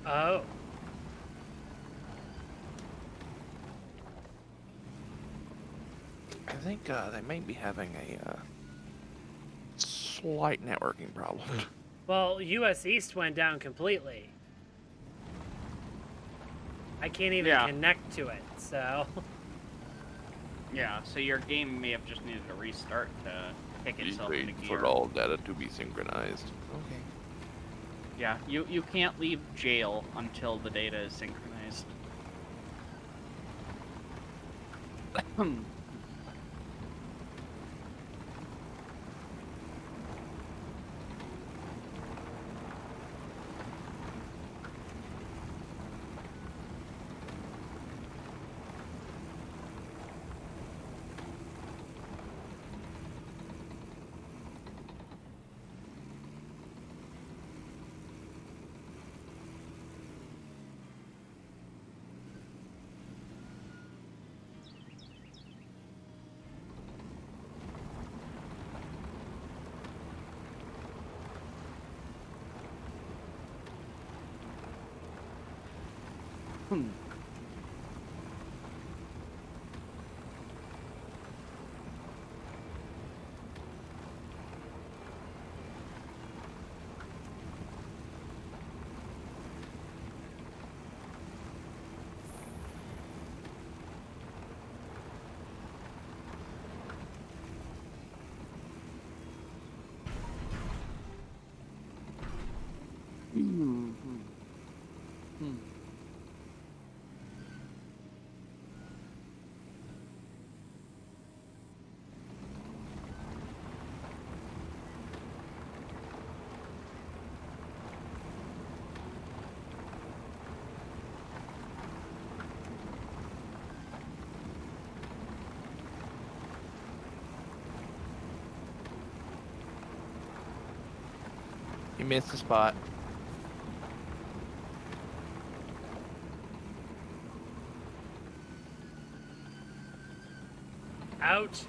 Oh. I think they may be having a slight networking problem. Well, US East went down completely. I can't even Yeah. connect to it, so. Yeah, so your game may have just needed to restart to kick Please itself wait into gear. for all data to be synchronized. Okay. Yeah, you can't leave jail until the data is synchronized. You missed the spot. Out.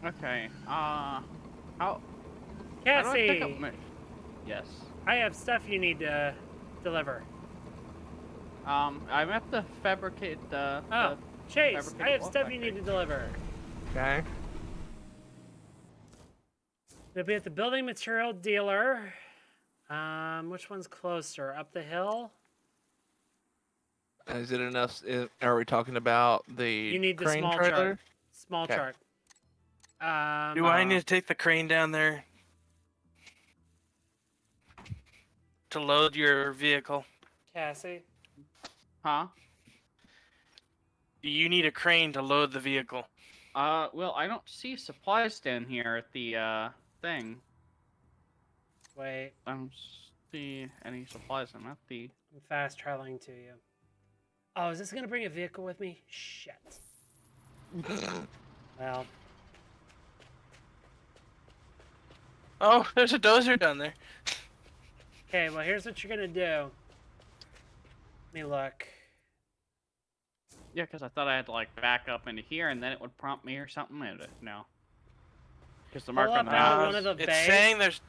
Okay. How do I pick up Cassie, my... Yes. I have stuff you need to deliver. I'm at the fabricate the. Oh, Chase, I fabricated have wall stuff you factory. need to deliver. Okay. It'll be at the building material dealer. Which one's closer? Up the hill? Is it enough? Are we talking about the You need the crane small trailer? chart. Small Okay. chart. Do I need to take the crane down there to load your vehicle? Cassie? Huh? Do you need a crane to load the vehicle? Well, I don't see supplies down here at the thing. Wait, I don't see any supplies. I'm at the. I'm fast traveling to you. Oh, is this gonna bring a vehicle with me? Shit. Well, Oh, there's a dozer down there. okay, well, here's what you're gonna do. Let me look. Yeah, because I thought I had to like back up into here, and then it would prompt me or something. No. Because the mark Pull on the up into map. one of the It's bays.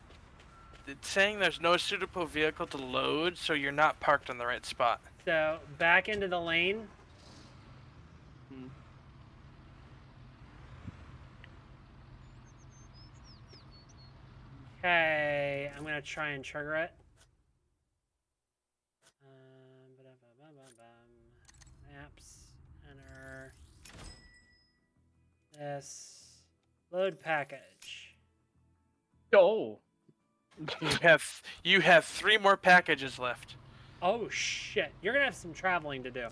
saying there's no suitable vehicle to load, so you're not parked in the right spot. So, back into the lane. Hmm. Okay, I'm gonna try and trigger it. Maps, enter this, load package. Oh. You have 3 more packages left. Oh shit, you're gonna have some traveling to do.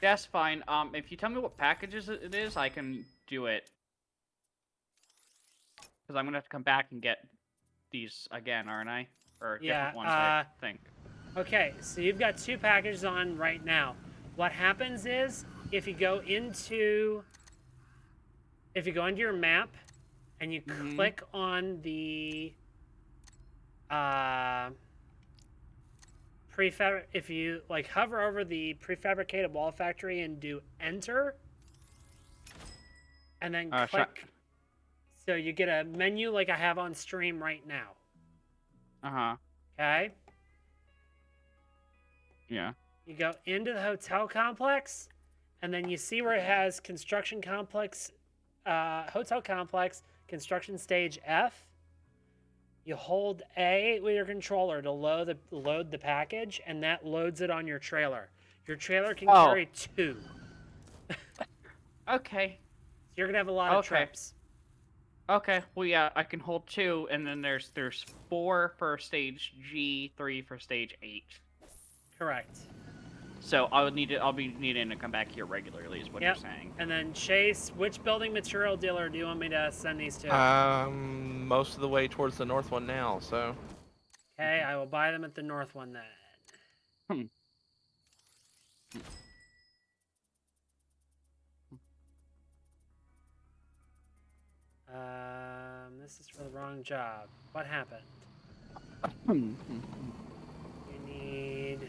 That's fine. If you tell me what packages it is, I can do it. Because I'm gonna have to come back and get these again, aren't I? Or Yeah, different ones, I think. Okay, so you've got 2 packages on right now. What happens is if you go into your map and you click on the if you like hover over the prefabricated wall factory and do enter and then click, so you get a menu like I have on stream right now. Okay? Yeah. You go into the hotel complex, and then you see where it has construction complex, hotel complex, construction stage F. You hold A with your controller to load the package, and that loads it on your trailer. Your trailer can carry 2. Okay. So you're gonna have a lot of trips. Okay. Well, yeah, I can hold 2, and then there's 4 for stage G, 3 for stage H. Correct. So I'll be needing to come back here regularly, is what you're saying. And then Chase, which building material dealer do you want me to send these to? Most of the way towards the north one now. So. Okay, I will buy them at the north one then. This is for the wrong job. What happened? You need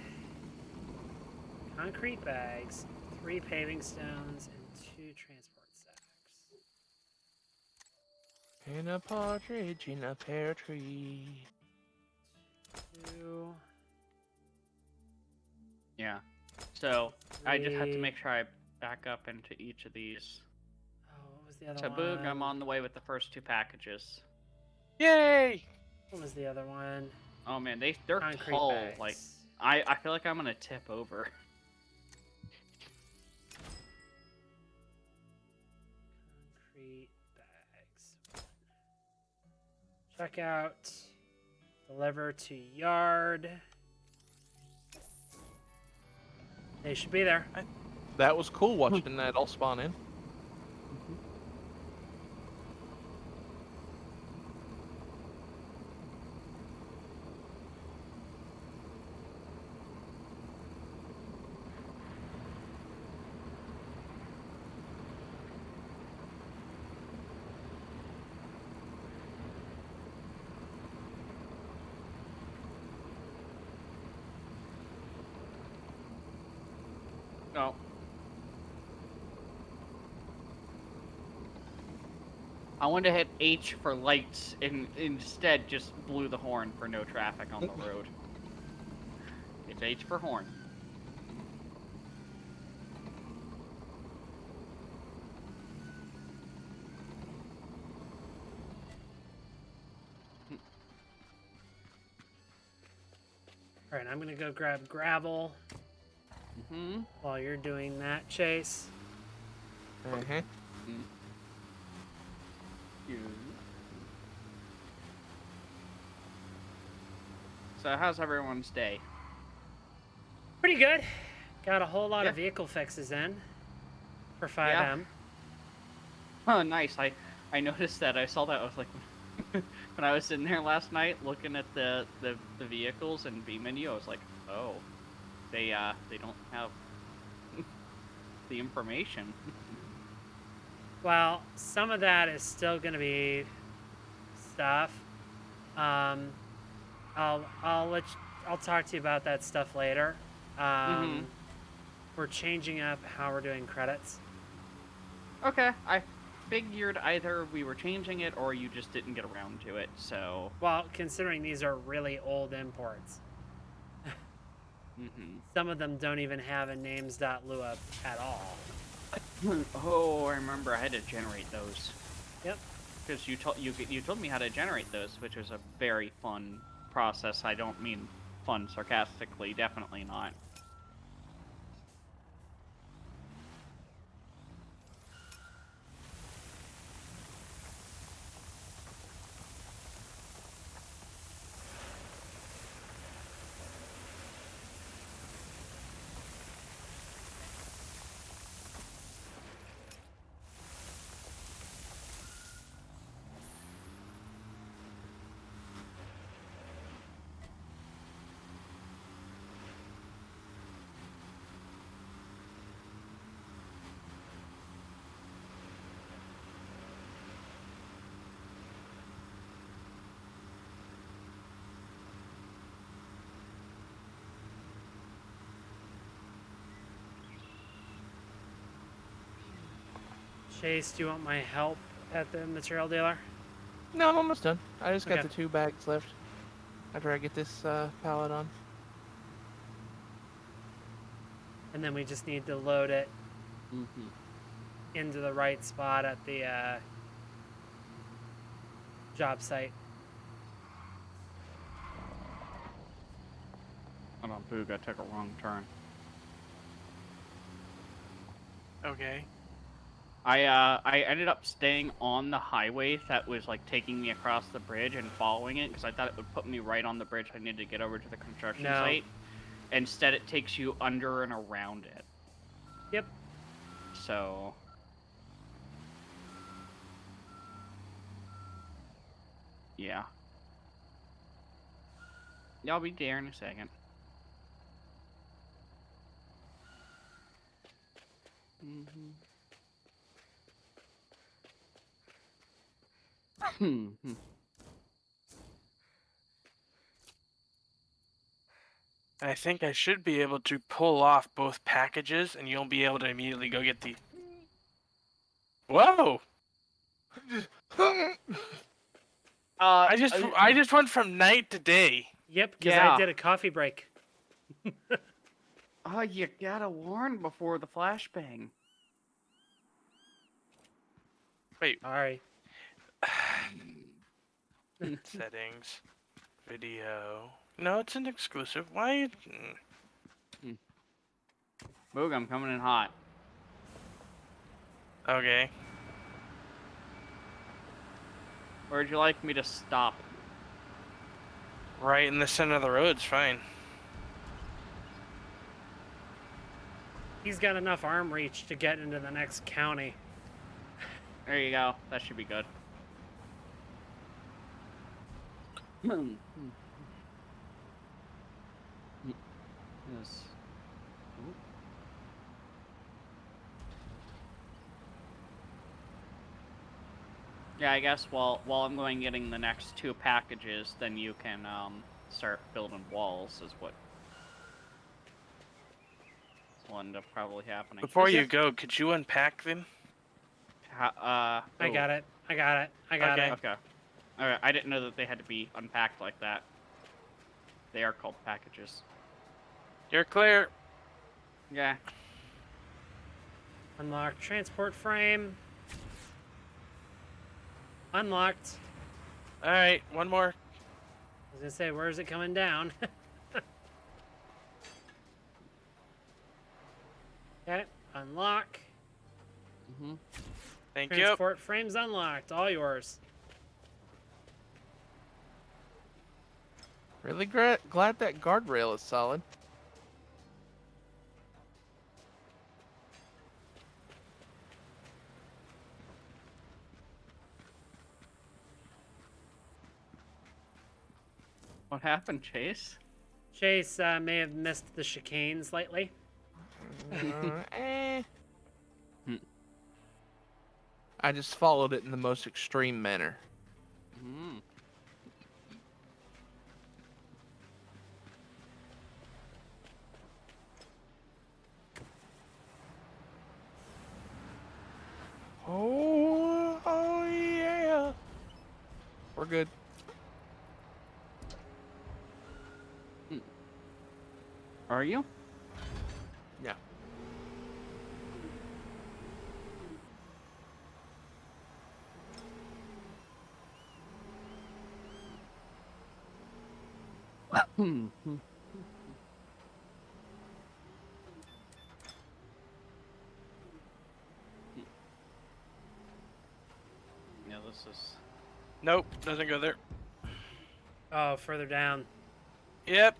concrete bags, 3 paving stones, and 2 transport sacks. And a partridge in a pear tree. 2. Yeah. So 3. I just have to make sure I back up into each of these. Oh, what was the other So one? Boog, I'm on the way with the first 2 packages. Yay! What was the other one? Oh man, they're Concrete tall. bags. Like I feel like I'm gonna tip over. Concrete bags. Check out. Deliver to yard. They should be there. That was cool watching that all spawn in. No. I wanted to hit H for lights and instead just blew the horn for no traffic on the road. It's H for horn. All right, I'm gonna go grab gravel while you're doing that, Chase. So how's everyone's day? Pretty good. Got a whole lot of vehicle fixes in for 5M. Oh, nice. I noticed that. I saw that. I was like, when I was sitting there last night looking at the vehicles and B menu, I was like, oh, they don't have the information. Well, some of that is still gonna be stuff. I'll talk to you about that stuff later. We're changing up how we're doing credits. Okay, I figured either we were changing it or you just didn't get around to it. So Well, considering these are really old imports, some of them don't even have a names.lua at all. Oh, I remember I had to generate those. Yep. Because you told me how to generate those, which was a very fun process. I don't mean fun sarcastically, definitely not. Chase, do you want my help at the material dealer? No, I'm almost done. I just got Okay. the 2 bags left. After I get this pallet on. And then we just need to load it Mm-hmm. into the right spot at the job site. Hold on, Boog, I took a wrong turn. Okay. I ended up staying on the highway that was like taking me across the bridge and following it because I thought it would put me right on the bridge I needed to get over to the construction No. site. Instead, it takes you under and around it. Yep. So. Yeah. Yeah, I'll be there in a second. Mm-hmm. I think I should be able to pull off both packages, and you'll be able to immediately go get the. Whoa! I just went from night to day. Yep, because Yeah. I did a coffee break. Oh, you gotta warn before the flashbang. Wait, Sorry. settings, video. No, it's an exclusive. Why? Boog, I'm coming in hot. Okay. Where'd you like me to stop? Right in the center of the road's fine. He's got enough arm reach to get into the next county. There you go. That should be good. Yes. Yeah, I guess while I'm going getting the next 2 packages, then you can start building walls. Is what will end up probably happening. Before you go, could you unpack them? I got it. I got it. I got Okay. it. Okay. Alright, I didn't know that they had to be unpacked like that. They are called packages. You're clear. Yeah. Unlock transport frame. Unlocked. All right, one more. I was gonna say, where is it coming down? Okay, unlock. Mm-hmm. Thank you. Transport frames unlocked. All yours. Really glad that guardrail is solid. What happened, Chase? Chase may have missed the chicane slightly. Eh. I just followed it in the most extreme manner. Mm. Oh yeah. We're good. Are you? Yeah. Yeah, this is. Nope, doesn't go there. Oh, further down. Yep.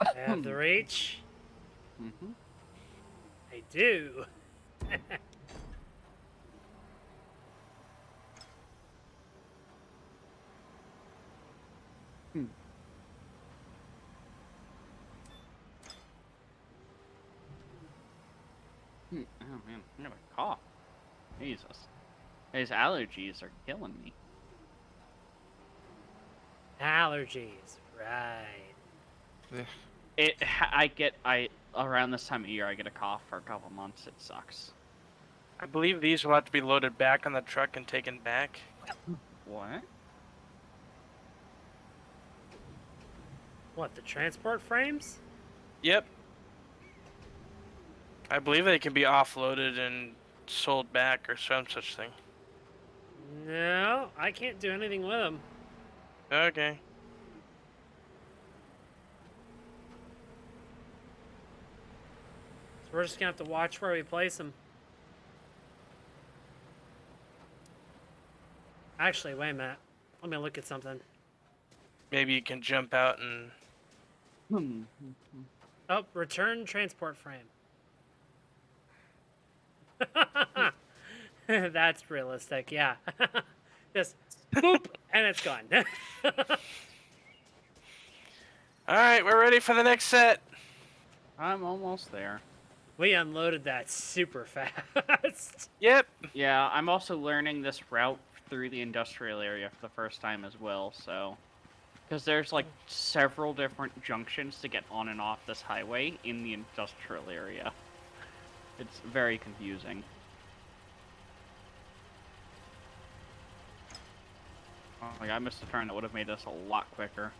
I have the reach. Mm-hmm. I do. Oh man, I got a cough. Jesus. These allergies are killing me. Allergies. Right. I around this time of year I get a cough for a couple months. It sucks. I believe these will have to be loaded back on the truck and taken back. What? What, the transport frames? Yep. I believe they can be offloaded and sold back or some such thing. No, I can't do anything with them. Okay. So we're just gonna have to watch where we place them. Actually, wait a minute. Let me look at something. Maybe you can jump out and... Oh, return transport frame. That's realistic, yeah. Just boop, and it's gone. Alright, we're ready for the next set. I'm almost there. We unloaded that super fast. Yep. Yeah, I'm also learning this route through the industrial area for the first time as well, so... Because there's, like, several different junctions to get on and off this highway in the industrial area. It's very confusing. Oh my god, I missed a turn that would have made this a lot quicker.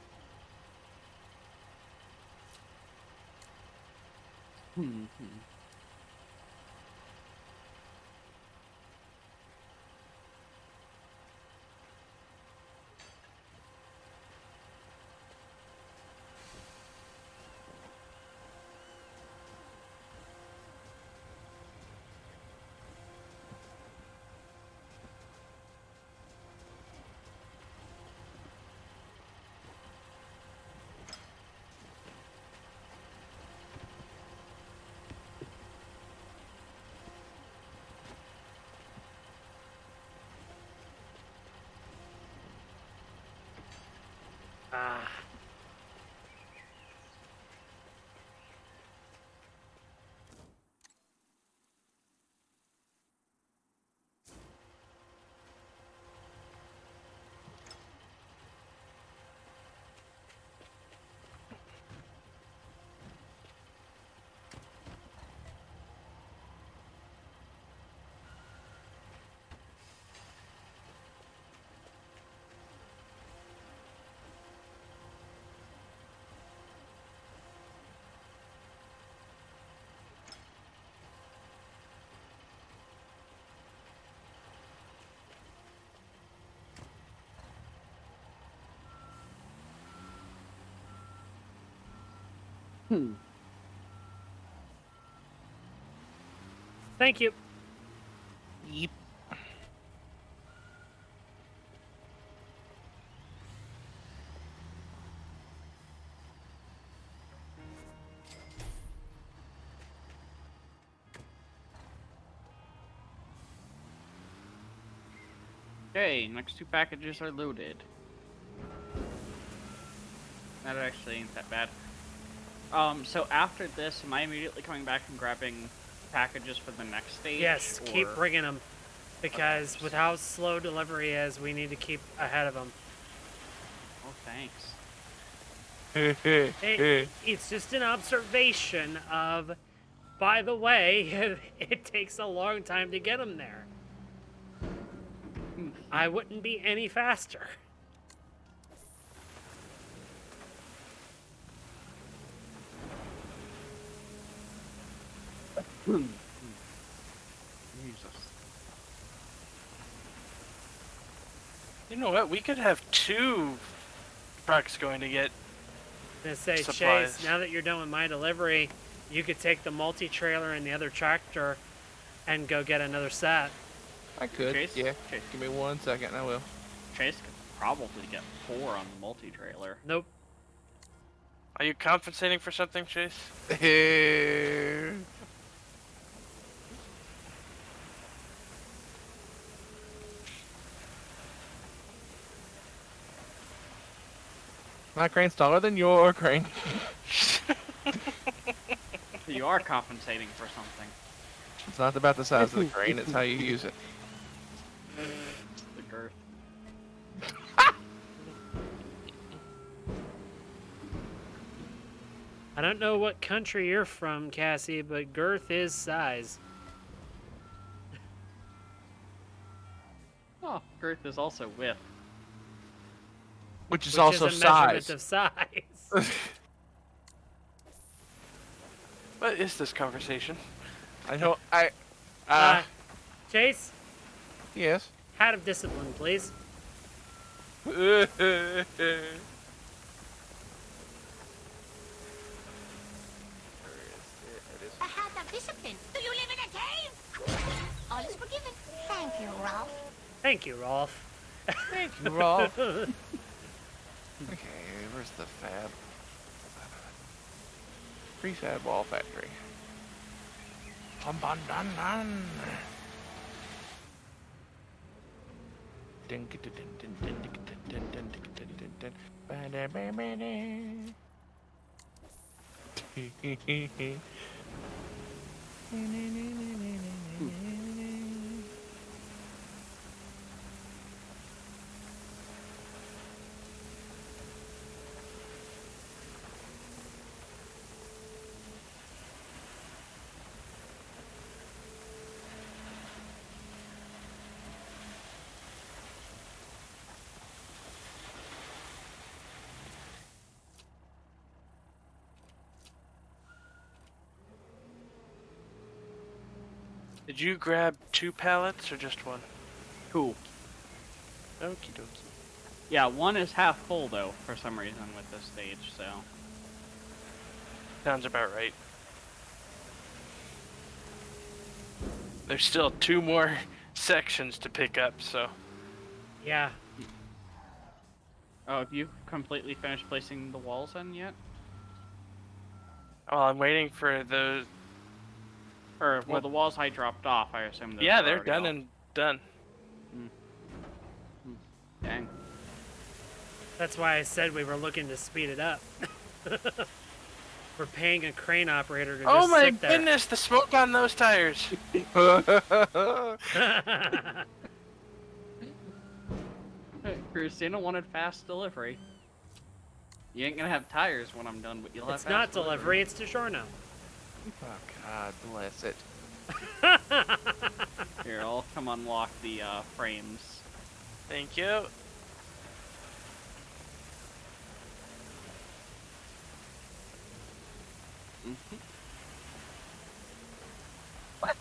Ah. Thank you. Yep. Okay, next two packages are loaded. That actually ain't that bad. So after this, am I immediately coming back and grabbing packages for the next stage? Yes, keep or- bringing them. Because with how slow delivery is, we need to keep ahead of them. Oh, thanks. It's just an observation of, by the way, it takes a long time to get them there. I wouldn't be any faster. Jesus. You know what? We could have 2 trucks going to get... I'm gonna say, Supplies. Chase, now that you're done with my delivery, you could take the multi-trailer and the other tractor and go get another set. I could. Chase? Yeah. Chase. Give me 1 second, I will. Chase could probably get 4 on the multi-trailer. Nope. Are you compensating for something, Chase? My crane's taller than your crane. You are compensating for something. It's not about the size of the crane, it's how you use it. The girth. I don't know what country you're from, Cassie, but girth is size. girth is also width. Which is which also is a measurement size. of size. What is this conversation? I know. Chase, Yes. hat of discipline, please. A hat of discipline. Do you live in a cave? All is forgiven. Thank you, Ralph. Thank you, Rolf. Thank you, Rolf. Okay, where's the fab? Prefab wall factory. Dun, dun, dun, dun. Dun, dun, dun, dun, dun, dun, dun, dun, dun, dun, dun. Ba-da, ba, ba, da. Did you grab 2 pallets or just 1? Cool. Okie dokie. Yeah, one is half full though, for some reason with this stage, so. Sounds about right. There's still 2 more sections to pick up, so. Yeah. Oh, have you completely finished placing the walls in yet? Well, I'm waiting for the. Or, well, What? the walls I dropped off, I assume those Yeah, are they're already done off. and done. Dang. That's why I said we were looking to speed it up. We're paying a crane operator to Oh just my sit there. goodness, the smoke on those tires. Hey, Christina wanted fast delivery. You ain't gonna have tires when I'm done, but you'll have It's fast not delivery, it's DiGiorno. Oh, God bless it. Here, I'll come unlock the frames. Thank you.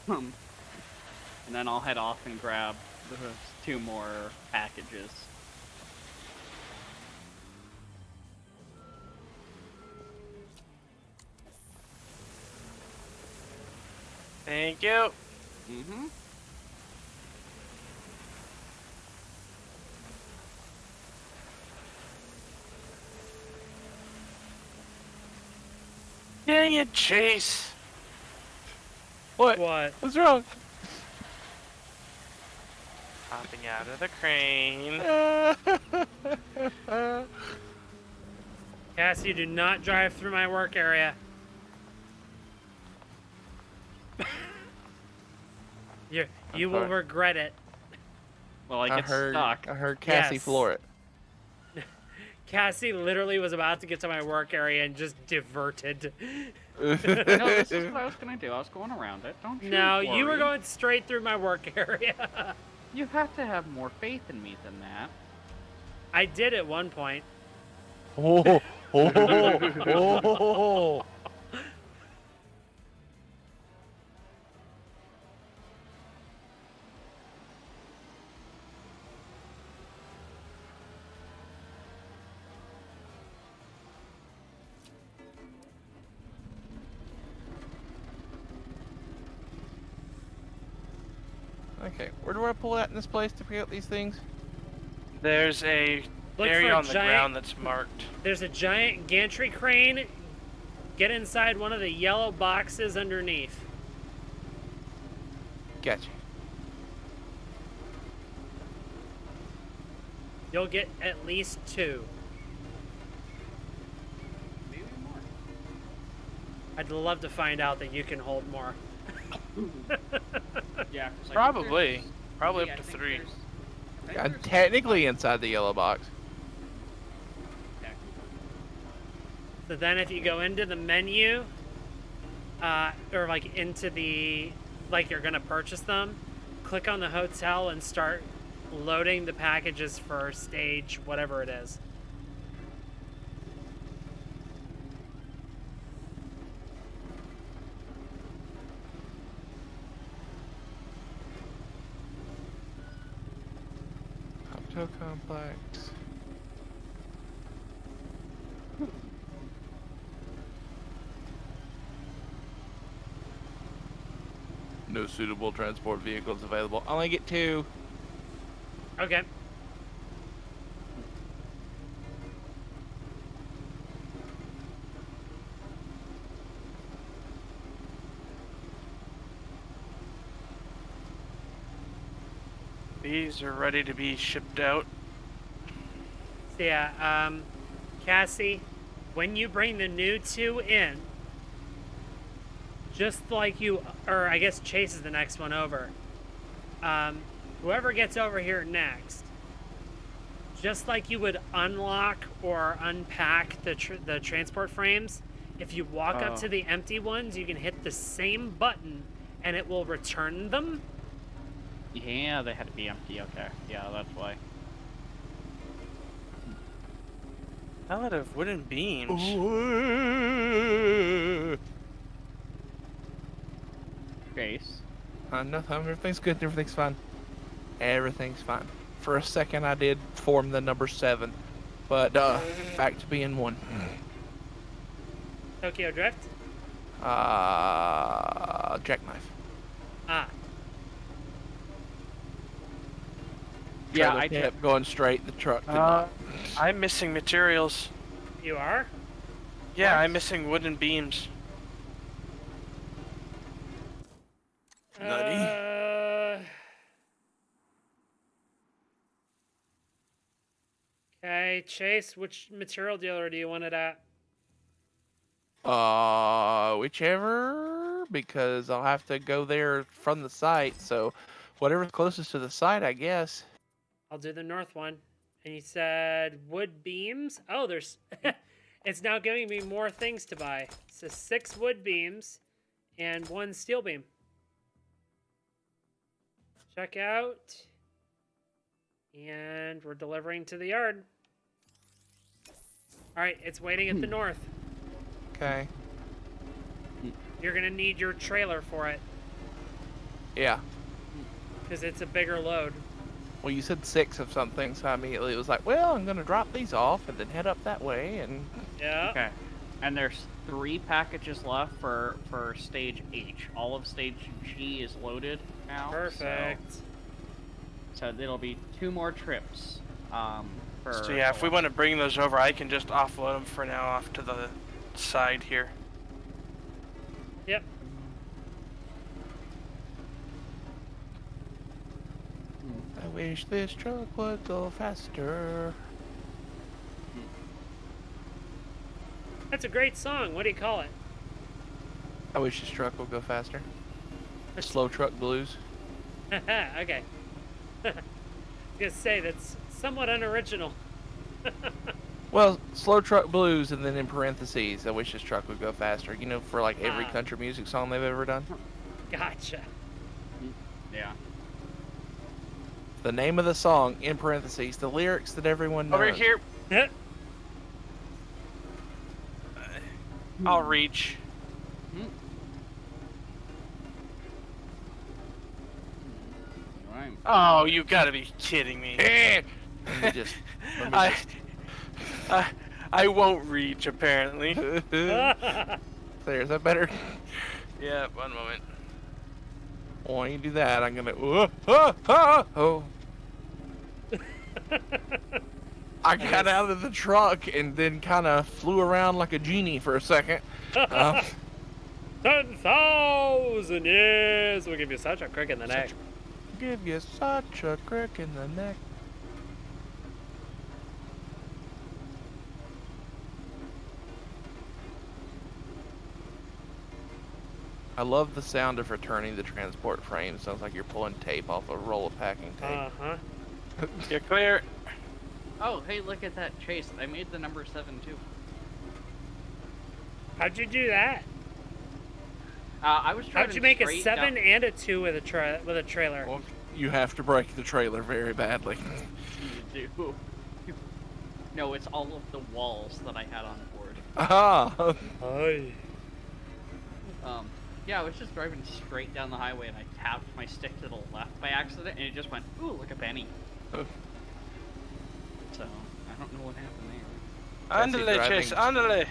And then I'll head off and grab the 2 more packages. Thank you. Mm-hmm. Dang it, Chase. What? What? What's wrong? Hopping out of the crane. Cassie, do not drive through my work area. You will sorry. regret it. Well, I get stuck. I heard Cassie Yes. floor it. Cassie literally was about to get to my work area and just diverted. No, this is what I was gonna do. I was going around it. Don't you No, you were worry. going straight through my work area. You have to have more faith in me than that. I did at one point. Oh, oh. Okay, where do I pull that in this place to pick up these things? There's a Look area for a on the giant- ground that's marked. There's a giant gantry crane. Get inside one of the yellow boxes underneath. Gotcha. You'll get at least 2. Maybe more. I'd love to find out that you can hold more. Yeah, 'cause I think Probably. there's- Probably yeah, up I to think 3. there's- I think I'm there's- technically inside the yellow box. So then if you go into the menu, or like into the, like you're gonna purchase them, click on the hotel and start loading the packages for stage whatever it is. Opto complex. No suitable transport vehicles available. I only get 2. Okay. These are ready to be shipped out. So yeah, Cassie, when you bring the new 2 in, just like you, or I guess Chase is the next one over. Whoever gets over here next, just like you would unlock or unpack the transport frames, if you walk up to the empty ones, you can hit the same button and it will return them. Yeah, they had to be empty. Okay, yeah, that's why. Pallet of wooden beams. Chase. Nothing. Everything's good. Everything's fine. Everything's fine. For a second, I did form the number 7, but back to being 1. Tokyo Drift. Jackknife. Ah, Yeah, Trailer I kept going straight. The truck did not. I'm missing materials. you are? Yeah, What? I'm missing wooden beams. Nutty. Okay, Chase, which material dealer do you want it at? Whichever, because I'll have to go there from the site. So, whatever's closest to the site, I guess. I'll do the north one. And you said wood beams? Oh, there's... it's now giving me more things to buy. So 6 wood beams and 1 steel beam. Check out. And we're delivering to the yard. All right, it's waiting at the north. Okay. You're going to need your trailer for it Yeah. because it's a bigger load. Well, you said 6 of something, so I immediately was like, well, I'm going to drop these off and then head up that way. And Yeah. Okay. And there's 3 packages left for stage H. All of stage G is loaded now. Perfect. So it'll be 2 more trips. So yeah, if we want to bring those over, I can just offload them for now off to the side here. Yep. I wish this truck would go faster. That's a great song. What do you call it? I wish this truck would go faster. Slow truck blues. Okay. I was gonna say that's somewhat unoriginal. Well, slow truck blues, and then in parentheses, I wish this truck would go faster. You know, for like every Ah. country music song they've ever done. Gotcha. Yeah. The name of the song in parentheses, the lyrics that everyone knows. Over here, Yep. I'll reach. Right. Oh, you gotta be kidding me. Let me just. I won't reach, apparently. There, is that better? Yeah, one moment. While you do that, I'm gonna. Oh. I got out of the truck and then kind of flew around like a genie for a second. 10,000 years will give you such a crick in the neck. Give you such a crick in the neck. I love the sound of returning the transport frame. Sounds like you're pulling tape off a roll of packing tape. Uh-huh. You're clear. Oh, hey, look at that, Chase. I made the number 7 too. How'd you do that? I was trying How'd to you make a straight 7 down- and a 2 with a trailer? Well, You have to break the trailer very badly. You do. No, it's all of the walls that I had on board. Ah. Aye. Yeah, I was just driving straight down the highway and I tapped my stick to the left by accident and it just went, ooh, look at Benny. So, I don't know what happened there. Andale, Chase, andale.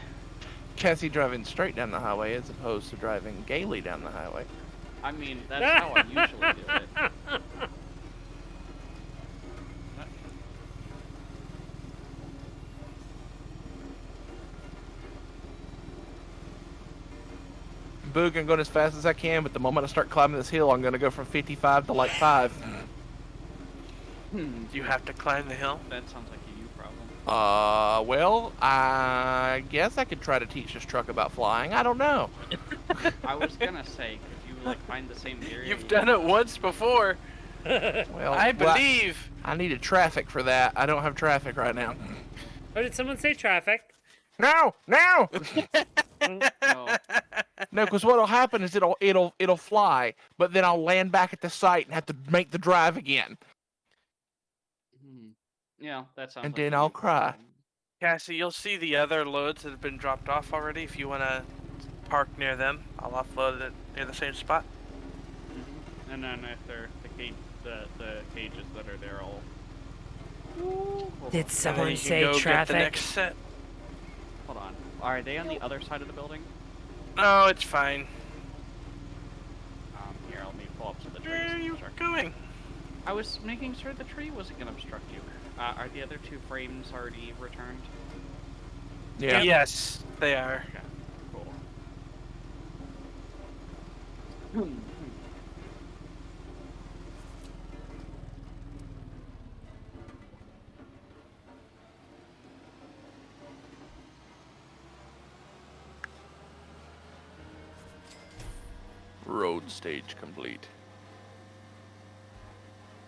Cassie driving straight down the highway as opposed to driving gaily down the highway. I mean, that's how I usually do it. Boog, I'm going as fast as I can, but the moment I start climbing this hill, I'm going to go from 55 to like 5. You have to climb the hill. That sounds like a you problem. Well, I guess I could try to teach this truck about flying. I don't know. I was gonna say, could you like find the same area? You've done it once before. Well, I believe. I needed traffic for that. I don't have traffic right now. Oh, did someone say traffic? No, no, No. no. Because what'll happen is it'll fly, but then I'll land back at the site and have to make the drive again. Yeah, that sounds. And like then a I'll you cry. problem. Cassie, you'll see the other loads that have been dropped off already. If you want to park near them, I'll offload it near the same spot. And then if they're the cages that are there all. Did And then someone you can say go get the traffic? next set. Hold on. Are they on the other side of the building? No, it's fine. Here, let me pull up so the trees. Where are you obstruct. going? I was making sure the tree wasn't gonna obstruct you. Are the other two frames already returned? Yeah. Yes, they are. Okay, cool. Road stage complete.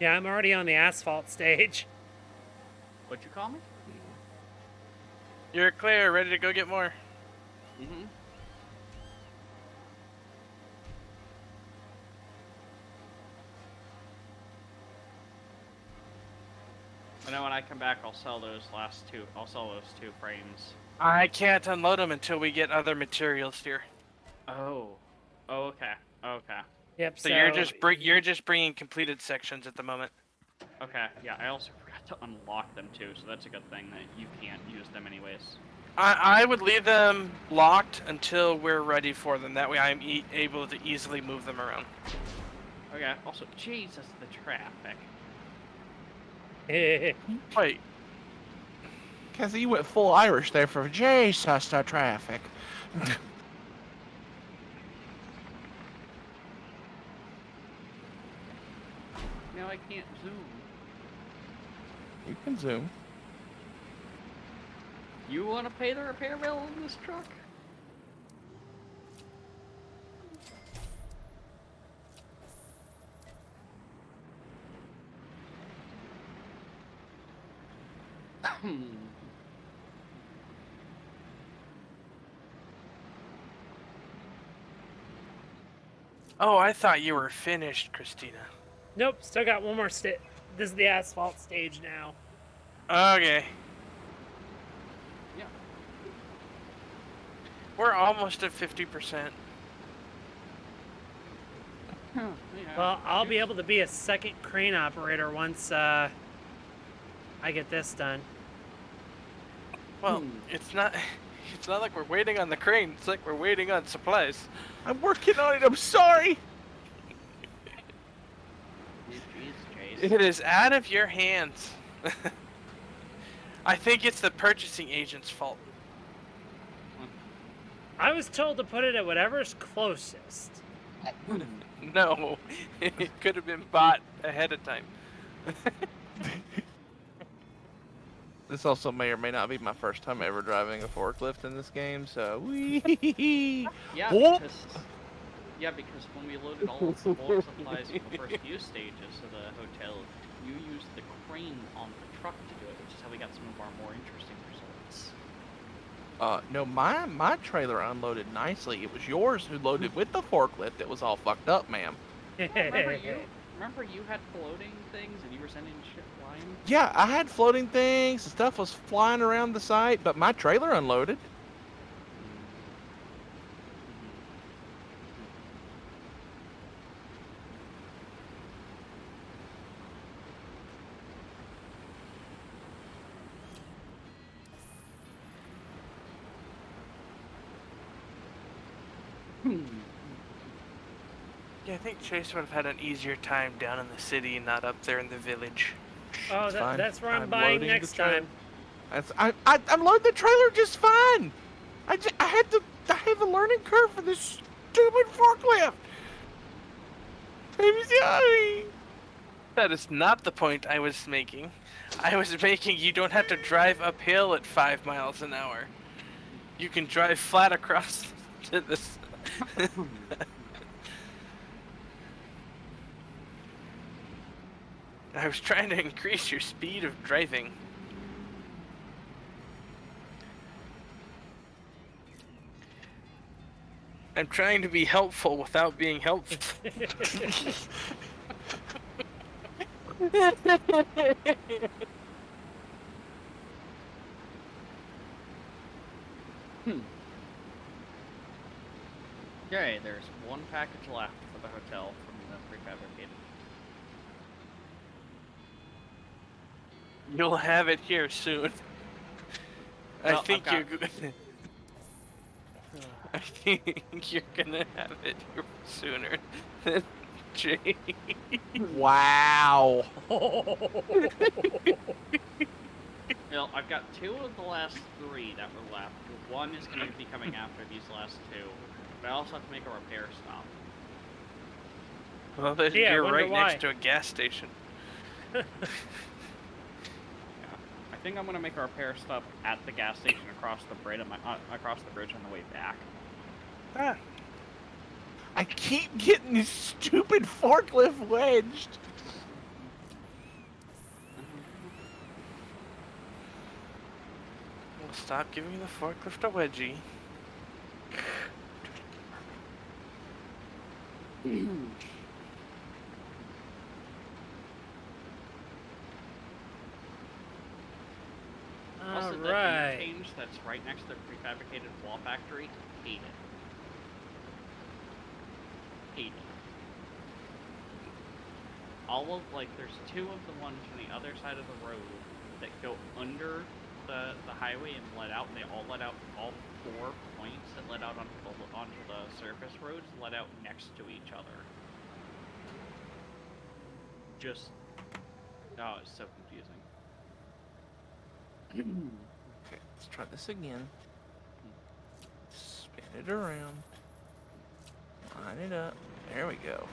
Yeah, I'm already on the asphalt stage. What'd you call me? You're clear, ready to go get more. Mm-hmm. And then when I come back, I'll sell those last two. I'll sell those two frames. I can't unload them until we get other materials here. Oh. Oh, okay. Okay. Yep. So you're just bringing completed sections at the moment. Okay. Yeah, I also forgot to unlock them too, so that's a good thing that you can't use them anyways. I would leave them locked until we're ready for them. That way I'm able to easily move them around. Okay. Also, Jesus, the traffic. Wait, Cassie, you went full Irish there for Jesus, the traffic. Now I can't zoom. You can zoom. You want to pay the repair bill on this truck? oh, I thought you were finished, Christina. Nope. Still got one more stage. This is the asphalt stage now. Okay. Yeah. We're almost at 50%. Yeah. Well, I'll be able to be a second crane operator once I get this done. Well, it's not like we're waiting on the crane. It's like we're waiting on supplies. I'm working on it. I'm sorry. Jeez, Jace. It is out of your hands. I think it's the purchasing agent's fault. I was told to put it at whatever's closest. No, it could have been bought ahead of time. This also may or may not be my first time ever driving a forklift in this game, so wee. Yeah, Whoop. because when we loaded all of the bulk supplies for the first few stages of the hotel, you used the crane on the truck to do it, which is how we got some of our more interesting results. No, my trailer unloaded nicely. It was yours who loaded with the forklift that was all fucked up, ma'am. Remember you? remember you had floating things and you were sending shit flying? Yeah, I had floating things. Stuff was flying around the site, but my trailer unloaded. Yeah, I think Chase would have had an easier time down in the city and not up there in the village. Oh, It's fine. that's where I'm I'm buying loading the next trailer. time. I'm loading the trailer just fine. I have a learning curve for this stupid forklift. I'm sorry. That is not the point I was making. I was making you don't have to drive uphill at 5 miles an hour. You can drive flat across to this. I was trying to increase your speed of driving. I'm trying to be helpful without being helpful. Okay, there's one package left for the hotel from the prefabricated. You'll have it here soon. Well, I think I've you're good. I think you're gonna have it here sooner than Jay. Wow. Well, I've got 2 of the last 3 that were left. One is going to be coming after these last 2, but I also have to make a repair stop. Well, then Yeah, I you're wonder right why. next to a gas station. Yeah. I think I'm going to make a repair stop at the gas station across the bridge on the way back. Ah, I keep getting this stupid forklift wedged. well, stop giving the forklift a wedgie. Also, All the right. interchange that's right next to the prefabricated wall factory, hate it. Hate it. There's 2 of the ones from the other side of the road that go under the highway and let out, and they all let out, all 4 points that let out onto the surface roads let out next to each other. Just, oh, it's so confusing. Okay, let's try this again. Spin it around. Line it up. There we go.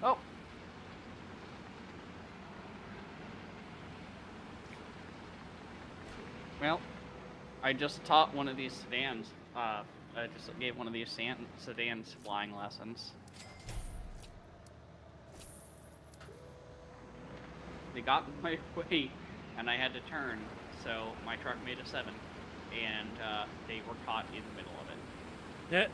Oh! Well, I just taught one of these sedans, I just gave one of these sedans flying lessons. They got in my way, and I had to turn, so my truck made a 7, and they were caught in the middle of it. Yeah.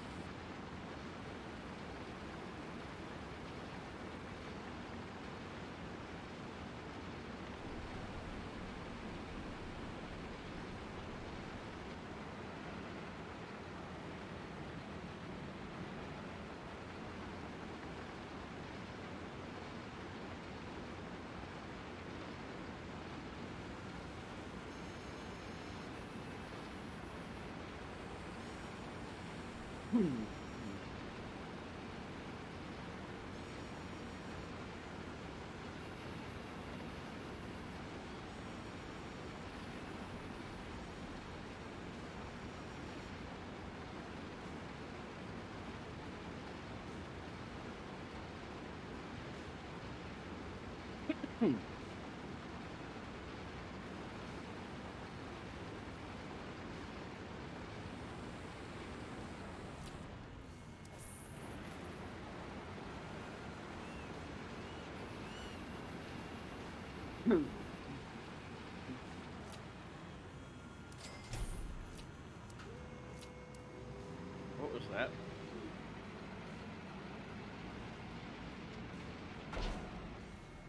that.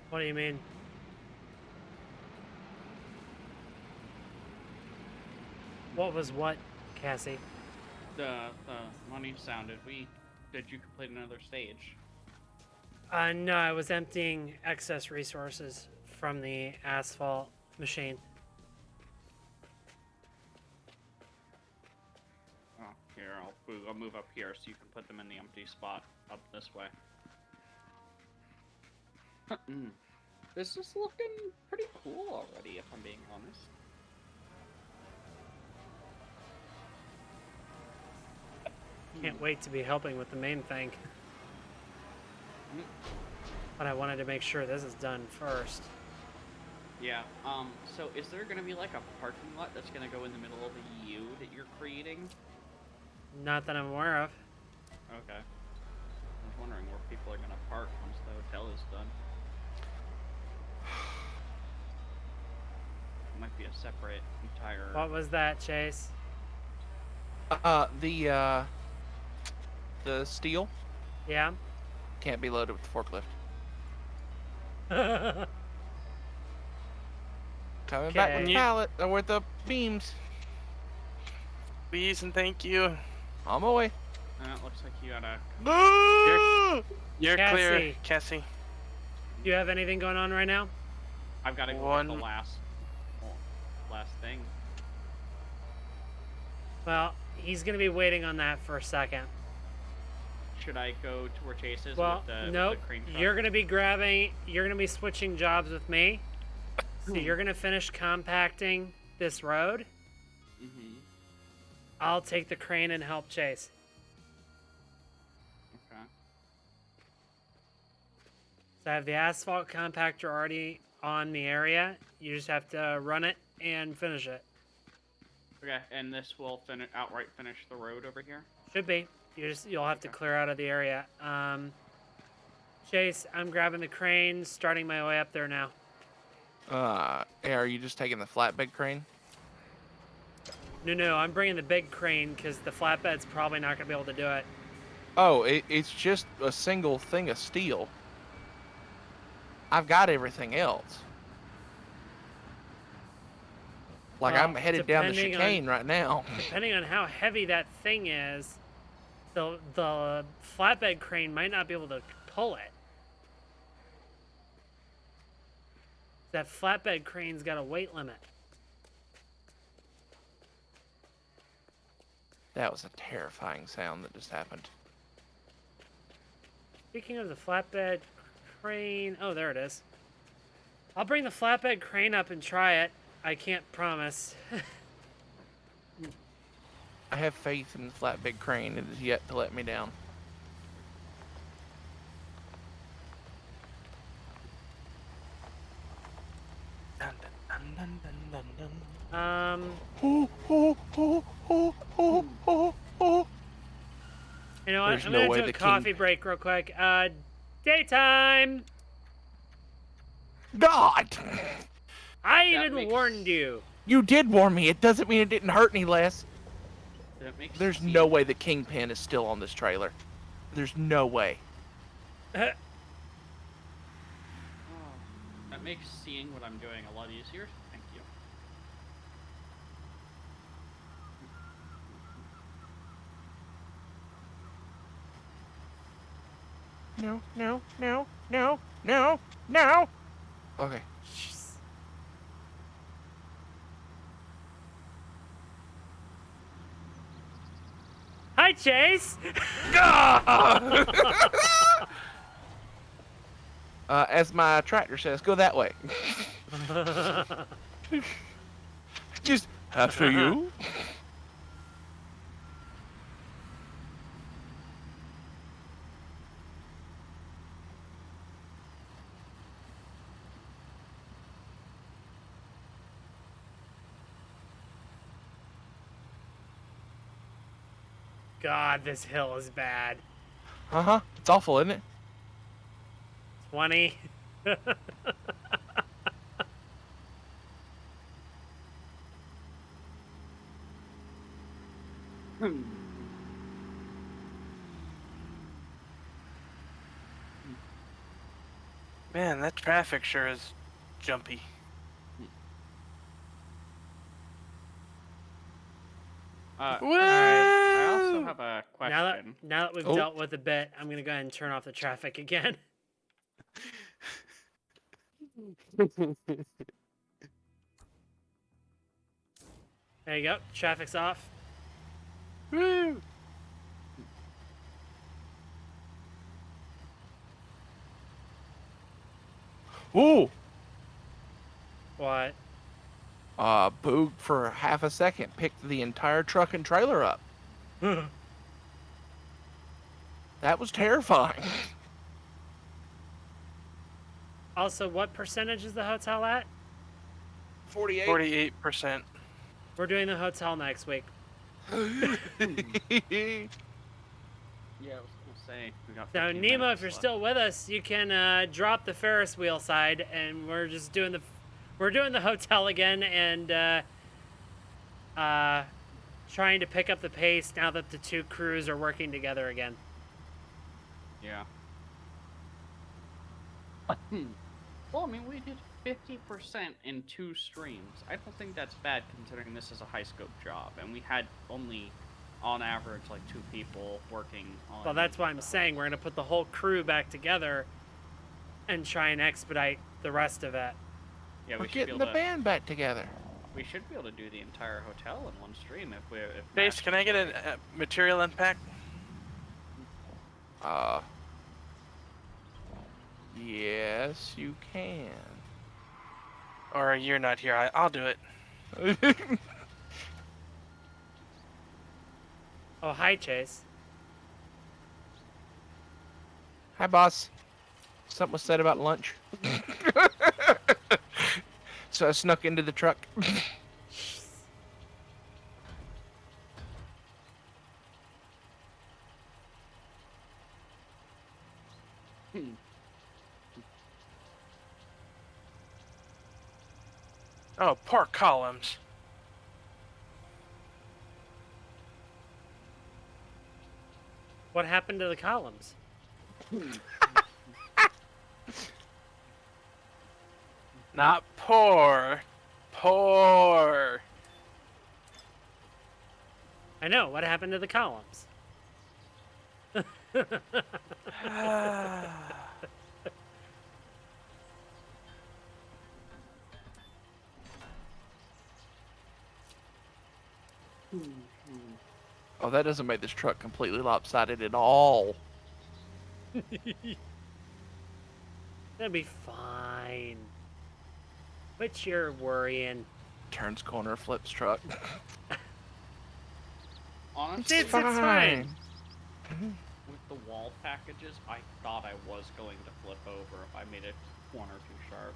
What do you mean? What was what, Cassie? The money sounded. Did you complete another stage? No, I was emptying excess resources from the asphalt machine. Oh, here, I'll move up here so you can put them in the empty spot up this way. This is looking pretty cool already, if I'm being honest. Can't wait to be helping with the main thing. But I wanted to make sure this is done first. Yeah, so is there gonna be like a parking lot that's gonna go in the middle of the U that you're creating? Not that I'm aware of. Okay. I was wondering where people are gonna park once the hotel is done. It might be a separate entire... What was that, Chase? The steel Yeah? can't be loaded with the forklift. Coming back with Okay. the pallet or with the beams. Please and thank you. On my way. it looks like you gotta... You're clear, Cassie. Cassie. Do you have anything going on right now? I've gotta go One- with the last thing. Well, he's going to be waiting on that for a second. Should I go to where Chase is Well, with the nope. crane truck? You're going to be switching jobs with me. So you're going to finish compacting this road. Mm-hmm. I'll take the crane and help Chase. Okay. So I have the asphalt compactor already on the area. You just have to run it and finish it. Okay, and this will outright finish the road over here? Should be. You'll have to clear out of the area. Chase, I'm grabbing the crane, starting my way up there now. Hey, are you just taking the flatbed crane? No, I'm bringing the big crane because the flatbed's probably not going to be able to do it. Oh, it's just a single thing of steel. I've got everything else. Like, Well, I'm headed down the depending on- chicane right now. Depending on how heavy that thing is, the flatbed crane might not be able to pull it. That flatbed crane's got a weight limit. That was a terrifying sound that just happened. Speaking of the flatbed crane, oh, there it is. I'll bring the flatbed crane up and try it. I can't promise. I have faith in the flatbed crane. It is yet to let me down. Dun, dun, dun, dun, dun, dun. Oh, oh, oh, oh, oh, oh, oh. You know what? There's I'm no gonna way do a the king- coffee break real quick. Daytime! God! I That even makes- warned you. You did warn me. It doesn't mean it didn't hurt any less. That makes There's seeing- no way the kingpin is still on this trailer. There's no way. Oh, that makes seeing what I'm doing a lot easier. Thank you. No, no, no, no, no, no. Okay. Hi, Chase! As my tractor says, go that way. Just after you. God, this hill is bad. Uh-huh. It's awful, isn't it? 20. Man, that traffic sure is jumpy. I also Woo! have a Now that question. we've Oh. dealt with a bit, I'm gonna go ahead and turn off the traffic again. There you go. Traffic's off. Woo! Ooh. What? Boog for half a second picked the entire truck and trailer up. That was terrifying. Also, what percentage is the hotel at? 48. 48%. We're doing the hotel next week. Yeah, I was gonna say we got. So 15 Nemo, if minutes you're left. still with us, you can drop the Ferris wheel side, and we're just doing the hotel again, and trying to pick up the pace now that the two crews are working together again. Yeah. Well, I mean, we did 50% in 2 streams. I don't think that's bad considering this is a high scope job, and we had only, on average, like 2 people working on. Well, that's why I'm saying we're gonna put the whole crew back together and try and expedite the rest of it. Yeah, We're we should be getting able the to. band back together. We should be able to do the entire hotel in one stream if we. If Base, Max can I is get working. a material impact? Yes, you can. Or you're not here, I'll do it. Oh, hi, Chase. Hi, boss. Something was said about lunch. So I snuck into the truck. Oh, poor columns. What happened to the columns? Not poor. Poor. I know. What happened to the columns? Oh, that doesn't make this truck completely lopsided at all. That'll be fine. Quit your worrying. Turns corner, flips truck. Honestly, It's fine. with the wall packages, I thought I was going to flip over if I made a corner too sharp.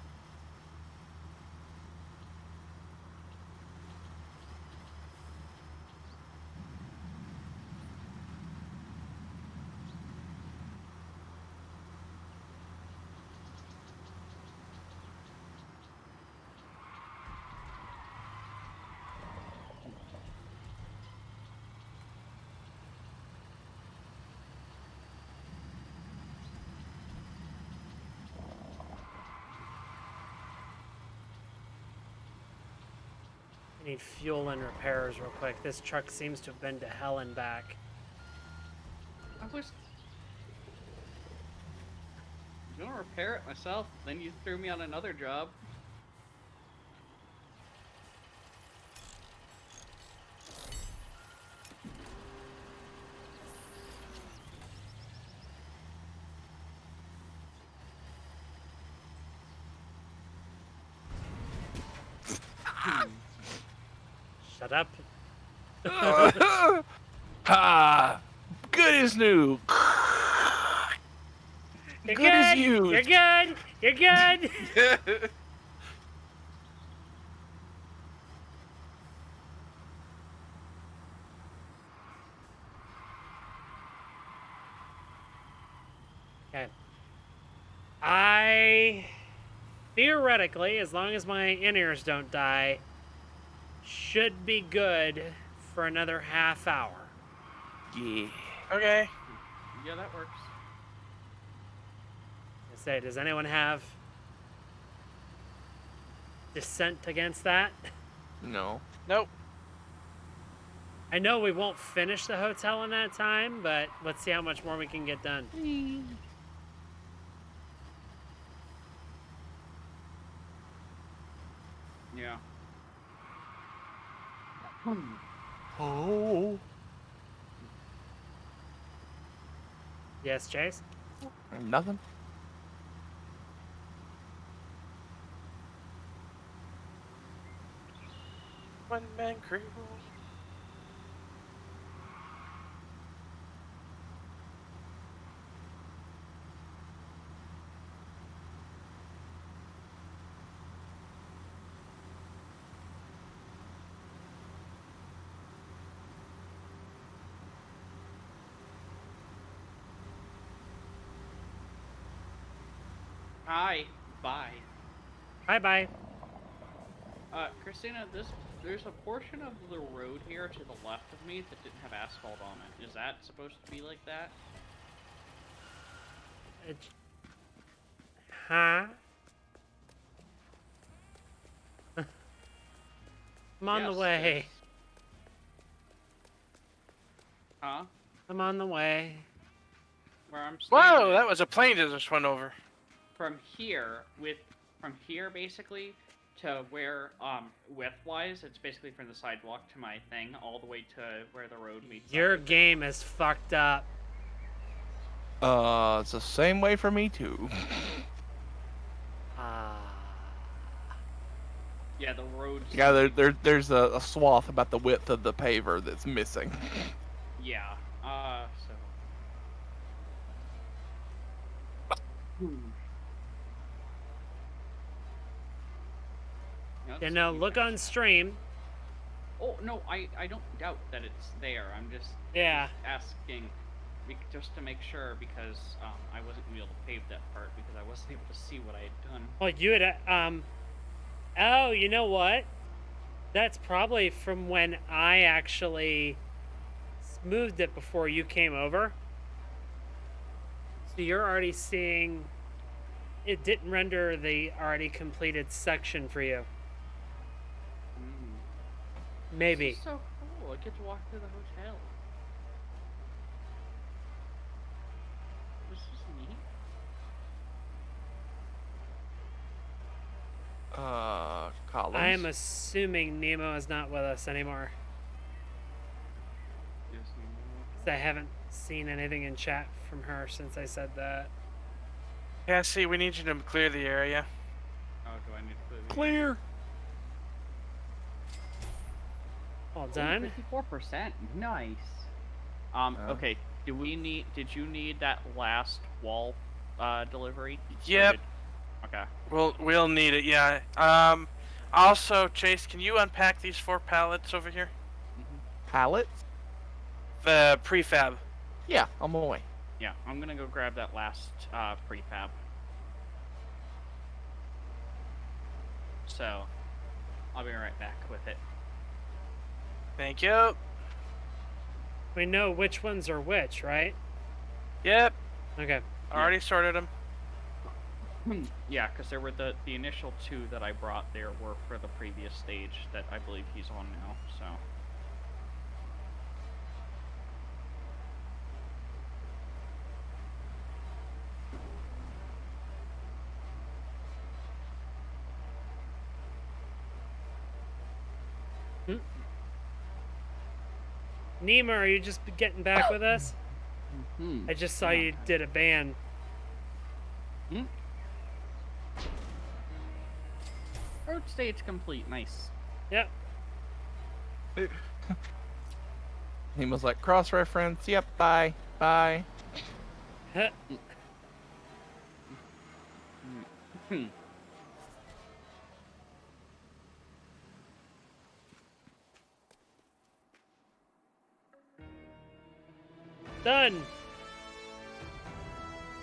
I need fuel and repairs real quick. This truck seems to have been to hell and back. I was gonna repair it myself, then you threw me on another job. Shut up. Ha! Good as new. You're Good as used. You're good. You're good. Okay. I theoretically, as long as my in-ears don't die, should be good for another half hour. Yeah. Okay. Yeah, that works. Say, does anyone have dissent against that? No. Nope. I know we won't finish the hotel in that time, but let's see how much more we can get done. Yeah. Oh. Yes, Chase? Nothing. One man crew. Hi. Bye. Bye-bye. Christina, there's a portion of the road here to the left of me that didn't have asphalt on it. Is that supposed to be like that? Huh? I'm on the Yes, way. it's- Huh? I'm on the way. Where I'm Whoa, standing. that was a plane that just went over. From here basically to where width-wise, it's basically from the sidewalk to my thing all the way to where the road meets up. Your game is fucked up. It's the same way for me too. Yeah, the road. Yeah, there's a swath about the width of the paver that's missing. Yeah. So. Yeah, You let's know, see look if I on can- stream. Oh no, I don't doubt that it's there. I'm just Yeah. asking, just to make sure because I wasn't gonna be able to pave that part because I wasn't able to see what I had done. Well, you had, oh, you know what? That's probably from when I actually smoothed it before you came over. So you're already seeing it didn't render the already completed section for you. Maybe. This is so cool. I get to walk through the hotel. This is neat. Collins. I am assuming Nemo is not with us anymore. Yes, you know. 'Cause I haven't seen anything in chat from her since I said that. Cassie, we need you to clear the area. Oh, do I need to put Clear. All done? 54%. Nice. Okay. Did you need that last wall delivery? Or Yep. Okay. We'll need it, yeah. Also, Chase, can you unpack these 4 pallets over here? Pallets? The prefab. Yeah, I'm on my way. Yeah, I'm gonna go grab that last prefab. So, I'll be right back with it. Thank you. We know which ones are which, right? Yep, Okay. already sorted them. Yeah, because there were the initial 2 that I brought there were for the previous stage that I believe he's on now. So. Nemo, are you just getting back with us? Hmm. I just saw you did a ban. Road state's complete. Nice. Yep. He was like cross reference. Yep. Bye. Bye. Huh. Hmm. Done.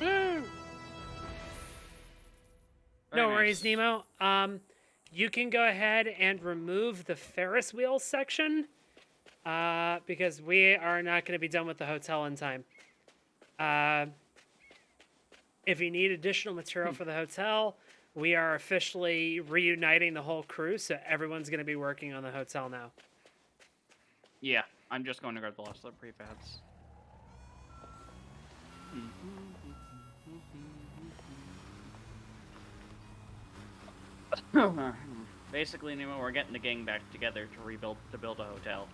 Woo! No Very worries, nice. Nemo. You can go ahead and remove the Ferris wheel section, because we are not going to be done with the hotel in time. If you need additional material for the hotel, we are officially reuniting the whole crew, so everyone's going to be working on the hotel now. Yeah, I'm just going to grab the last of the prefabs. Basically, Nemo, we're getting the gang back together to build a hotel.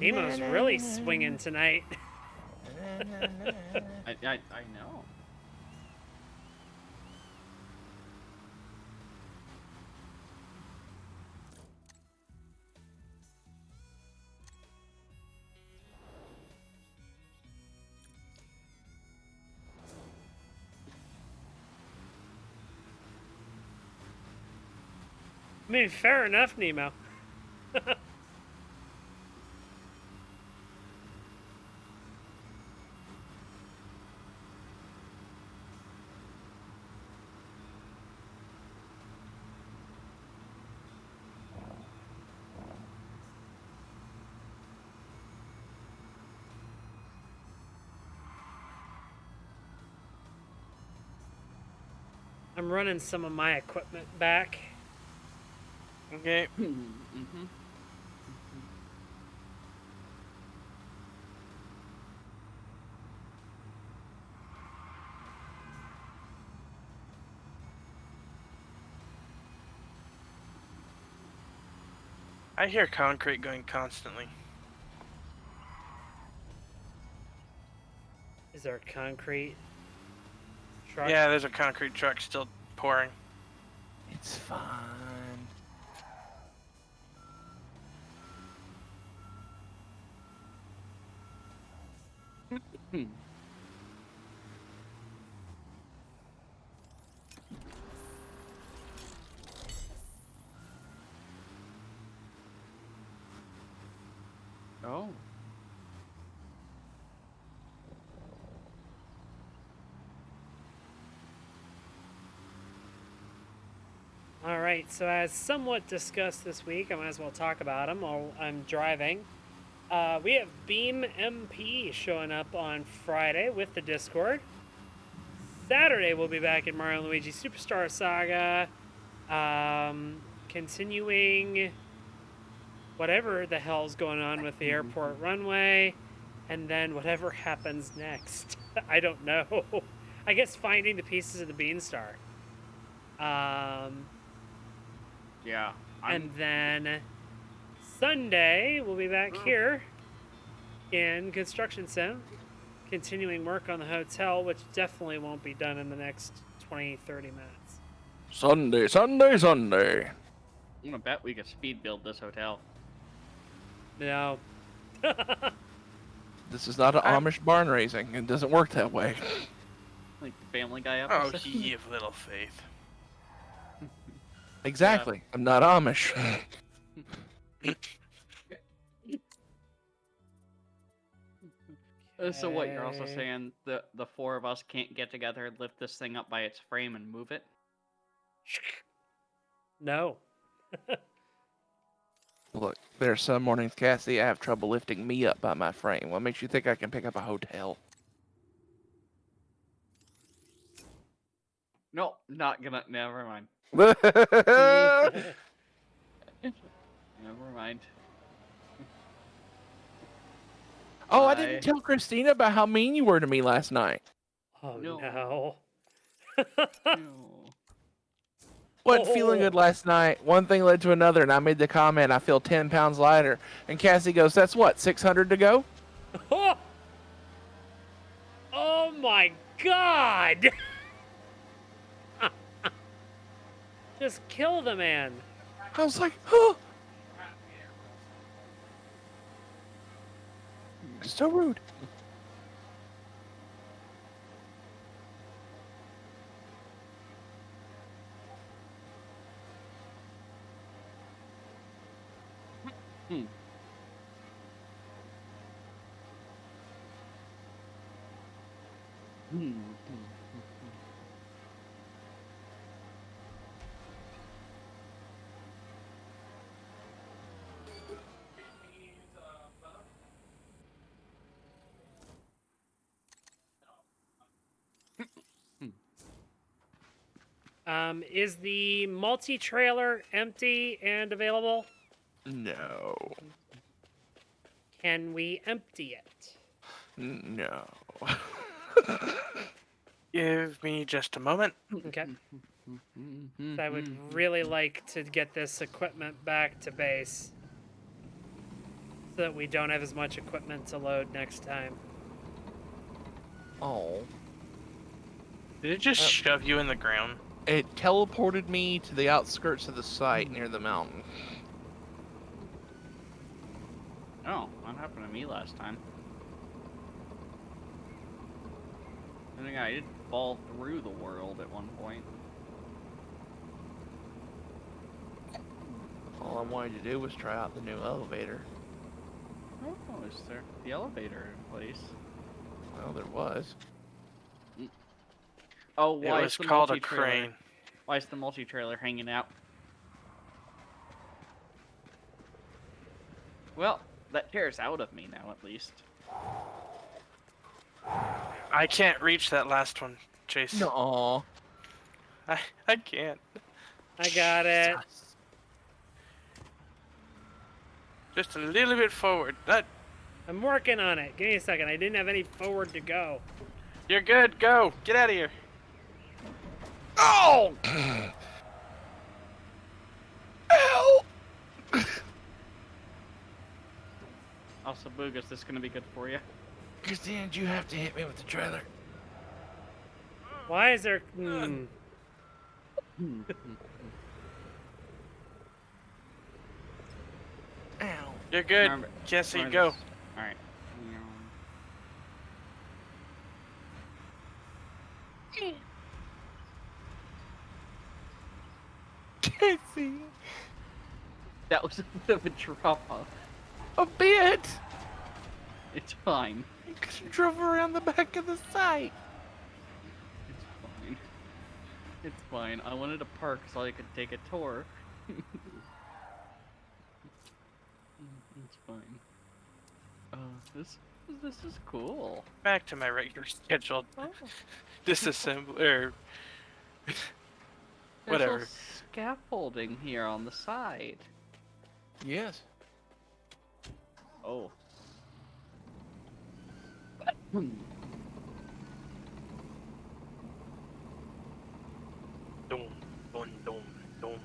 Nemo's really swinging tonight. I know. I mean, fair enough, Nemo. I'm running some of my equipment back. Okay. Mm-hmm. I hear concrete going constantly. Is there a concrete truck? Yeah, there's a concrete truck still pouring. It's fine. Oh. All right, so as somewhat discussed this week, I might as well talk about them while I'm driving. We have Beam MP showing up on Friday with the Discord. Saturday, we'll be back in Mario & Luigi Superstar Saga, continuing whatever the hell's going on with the airport runway, and then whatever happens next. I don't know. I guess finding the pieces of the Beanstar. Yeah. And then Sunday, we'll be back here in Construction Sim, continuing work on the hotel, which definitely won't be done in the next 20, 30 minutes. Sunday, Sunday, Sunday. I'm gonna bet we could speed build this hotel. No. This is not an Amish barn raising. It doesn't work that way. Like the Family Guy Oh, episode. ye of little faith. Exactly. I'm not Amish. So what, you're also Okay. saying the four of us can't get together, lift this thing up by its frame and move it? No. Look, there are some mornings, Cassie, I have trouble lifting me up by my frame. What makes you think I can pick up a hotel? No, not gonna. Never mind. Oh, Never mind. I didn't tell Christina about how mean you were to me last night. Oh, No. no. No. Wasn't feeling good last night. One thing led to another, and I made the comment, I feel 10 pounds lighter. And Cassie goes, that's what, 600 to go? Oh my god! Just kill the man. I was like, huh. So rude. Hmm. Is the multi-trailer empty and available? No. Can we empty it? No. Give me just a moment. Okay. So I would really like to get this equipment back to base so that we don't have as much equipment to load next time. Oh. Did it just shove you in the ground? It teleported me to the outskirts of the site near the mountain. Oh, that happened to me last time. I think I did fall through the world at one point. All I wanted to do was try out the new elevator. Oh, is there the elevator in place? Well, there was. Oh, It why was is the called a multi-trailer? crane. Why is the multi-trailer hanging out? Well, that chair's out of me now, at least. I can't reach that last one, Chase. No. I can't. I got it. Just a little bit forward. That I'm working on it. Give me a second. I didn't have any forward to go. you're good. Go. Get out of here. Oh! Ow! Also, Boog, is this gonna be good for you? Christine, did you have to hit me with the trailer? Why is there... Ow. You're good. Remember- Jesse, remember go. this. Alright. Casey, That was a bit of a drop off. a bit. It's fine. Because you drove around the back of the site. It's fine. It's fine. I wanted to park so I could take a tour. It's fine. This is cool. Back to my regular scheduled Oh. disassembly or There's whatever. little scaffolding here on the side. Yes. Oh. Dum, dum, dum, dum.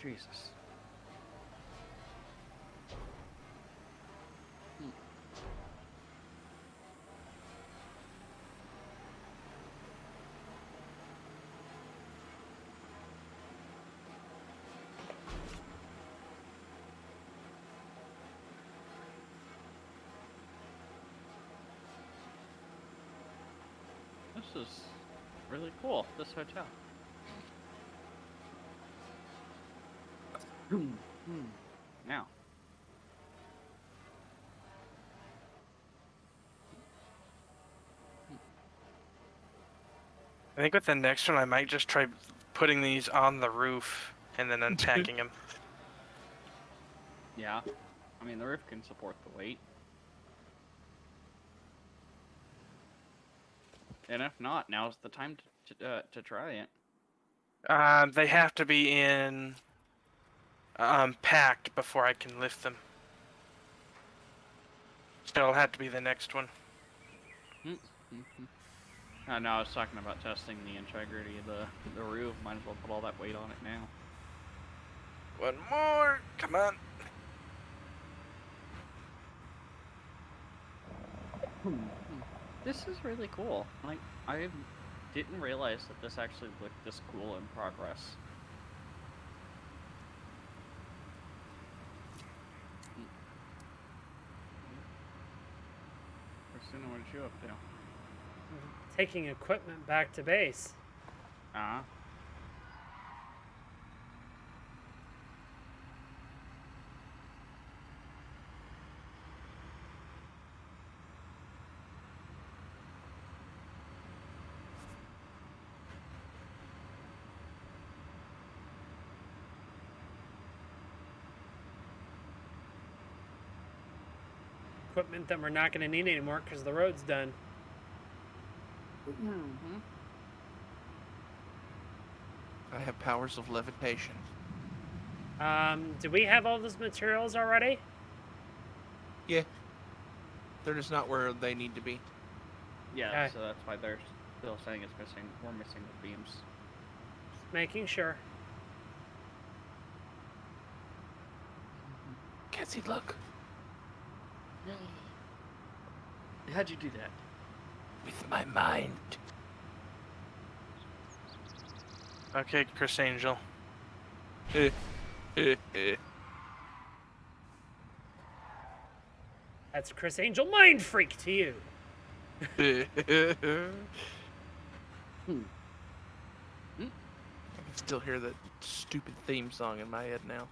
Jesus. This is really cool, this hotel. Now. I think with the next one, I might just try putting these on the roof and then unpacking them. Yeah. I mean, the roof can support the weight. And if not, now's the time to try it. They have to be in packed before I can lift them. So it'll have to be the next one. No, I was talking about testing the integrity of the roof. Might as well put all that weight on it now. One more. Come on. This is really cool. Like, I didn't realize that this actually looked this cool in progress. Christina, what did you up to? Taking equipment back to base. equipment that we're not going to need anymore because the road's done. Mm-hmm. I have powers of levitation. Do we have all those materials already? Yeah. They're just not where they need to be. Yeah, Okay. so that's why they're still saying it's missing. We're missing the beams. Just making sure. Cassie, look. How'd you do that? With my mind. Okay, Chris Angel. That's Chris Angel Mind Freak to you. I can still hear that stupid theme song in my head now.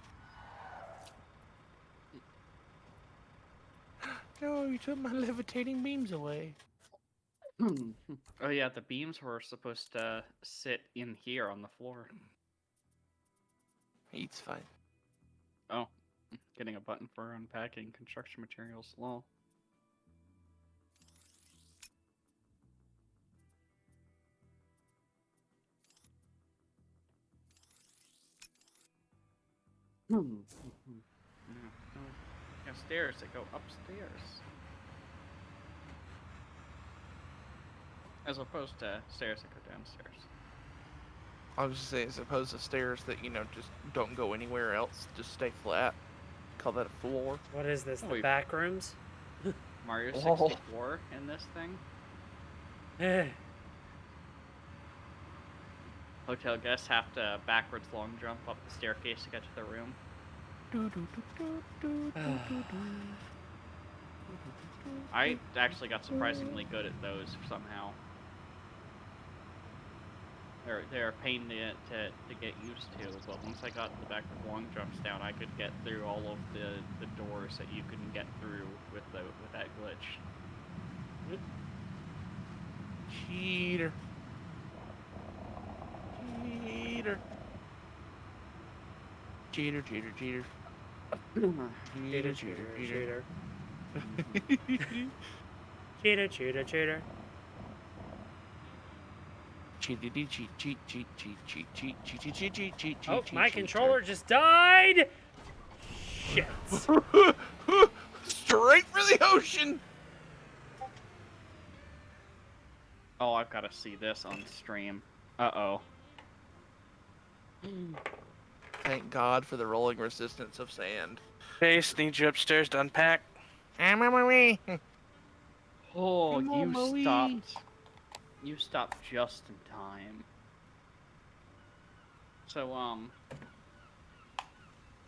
No, you took my levitating beams away. Oh yeah, the beams were supposed to sit in here on the floor. It's fine. Oh, getting a button for unpacking construction materials. Lol. Yeah, stairs that go upstairs. As opposed to stairs that go downstairs. I was just saying, as opposed to stairs that, just don't go anywhere else, just stay flat. Call that a floor. What is this? The Wait. back rooms? Mario Oh. 64 in this thing. Eh. Hotel guests have to backwards long jump up the staircase to get to their room. I actually got surprisingly good at those somehow. They're a pain to get used to, but once I got the backward long jumps down, I could get through all of the doors that you couldn't get through with that glitch. Cheater. Cheater. Cheater, cheater, cheater. Cheater, cheater, cheater. Cheater, cheater, cheater. Cheatity, cheat, cheat, cheat, cheat, cheat, cheat, cheat, cheat, cheat, cheat, cheat, Oh, cheat, my cheat, controller just died! Shit. Straight for the ocean. Oh, I've got to see this on stream. Uh-oh. Thank God for the rolling resistance of sand. Chase, need you upstairs to unpack. Oh, Come on, you Marie. stopped. You stopped just in time. So,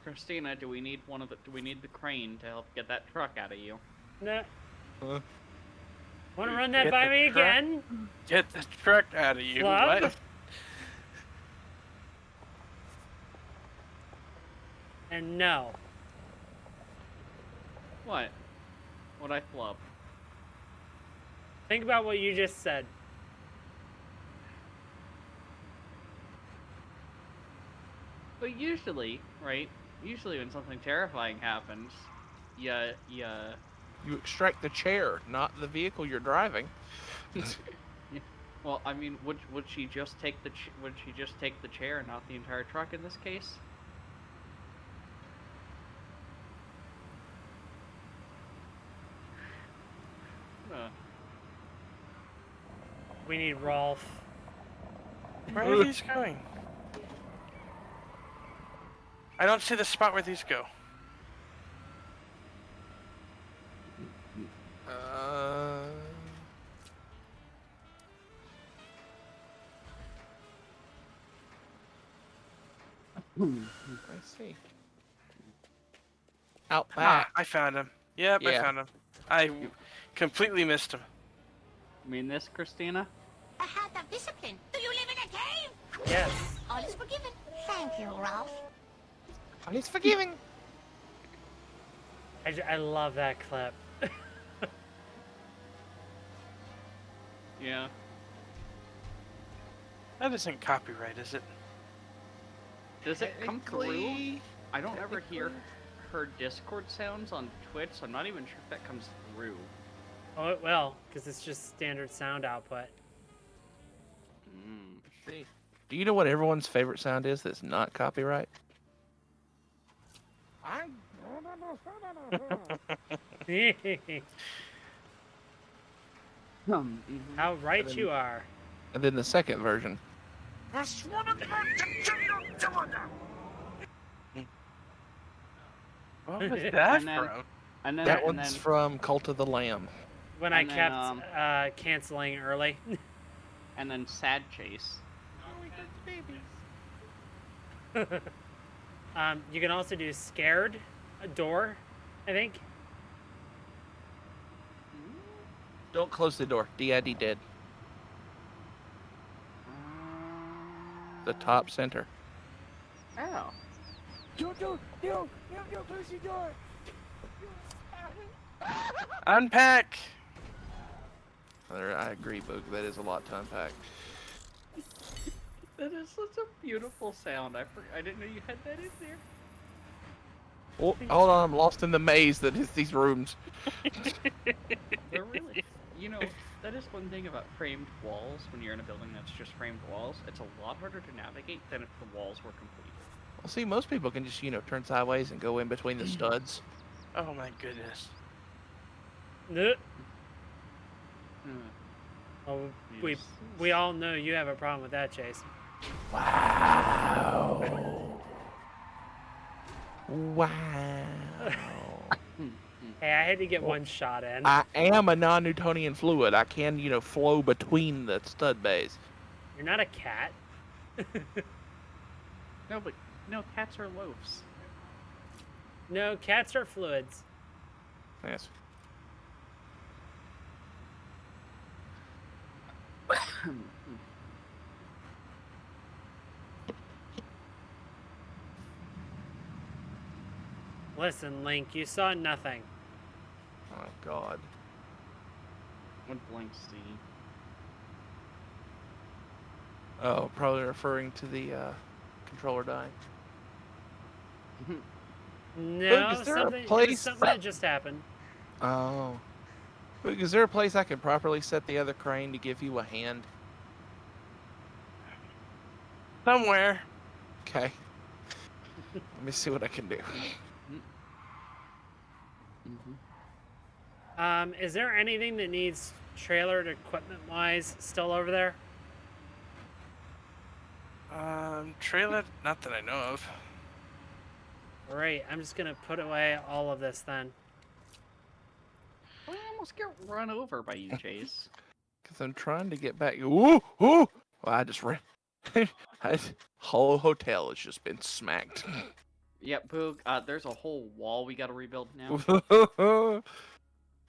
Christina, do we need the crane to help get that truck out of you? Nah. Huh? Want to run that Get by the me truck. again? Get the truck out of you. Club? What? And no. What? What'd I flub? Think about what you just said. But usually, right? Usually when something terrifying happens, you You extract the chair, not the vehicle you're driving. well, I mean, would she just take the chair and not the entire truck in this case? We need Rolf. Where are these going? I don't see the spot where these go. I see. Out Ah, back. I found him. Yep, I Yeah. found him. I completely missed him. You mean this, Christina? A hat of discipline. Do you live in a cave? Yes. All is forgiven. Thank you, Ralph. And he's forgiving. I love that clip. Yeah. That isn't copyright, is it? Does it come through? Technically- I don't ever hear her Discord sounds on Twitch, so I'm not even sure if that comes through. Oh, it will, because it's just standard sound output. Mm. See, do you know what everyone's favorite sound is that's not copyright? Mhm. How right then- you are. And then the second version, What was that And then- from? And then, that and one's then, from Cult of the Lamb. When I And then, kept canceling early. and then Sad Chase. You can also do scared door, I think. Don't close the door. DID dead. The top center. Oh. Unpack! I agree, Boog. That is a lot to unpack. That is such a beautiful sound. I didn't know you had that in there. Oh, hold on, I'm lost in the maze that is these rooms. They're really, that is one thing about framed walls. When you're in a building that's just framed walls, it's a lot harder to navigate than if the walls were complete. Well, see, most people can just, turn sideways and go in between the studs. Oh my goodness. Nuh. Hmm. Oh, Yes. we all know you have a problem with that, Chase. Wow. Wow. Hey, I had to get one shot in. I am a non-Newtonian fluid. I can, flow between the stud bays. You're not a cat. No, cats are loafs. No, cats are fluids. Yes. Listen, Link, you saw nothing. Oh, God. What blank see? Oh, probably referring to the controller dying. No, is there a something, it was place- something that just happened. Oh. Boog, is there a place I can properly set the other crane to give you a hand? Somewhere. Okay. Let me see what I can do. Is there anything that needs trailered equipment-wise still over there? Trailer, not that I know of. Great, I'm just gonna put away all of this then. I almost get run over by you, Chase. Because I'm trying to get back. Ooh! Ooh! Well, I just ran. Whole hotel has just been smacked. Yep, Boog. There's a whole wall we gotta rebuild now.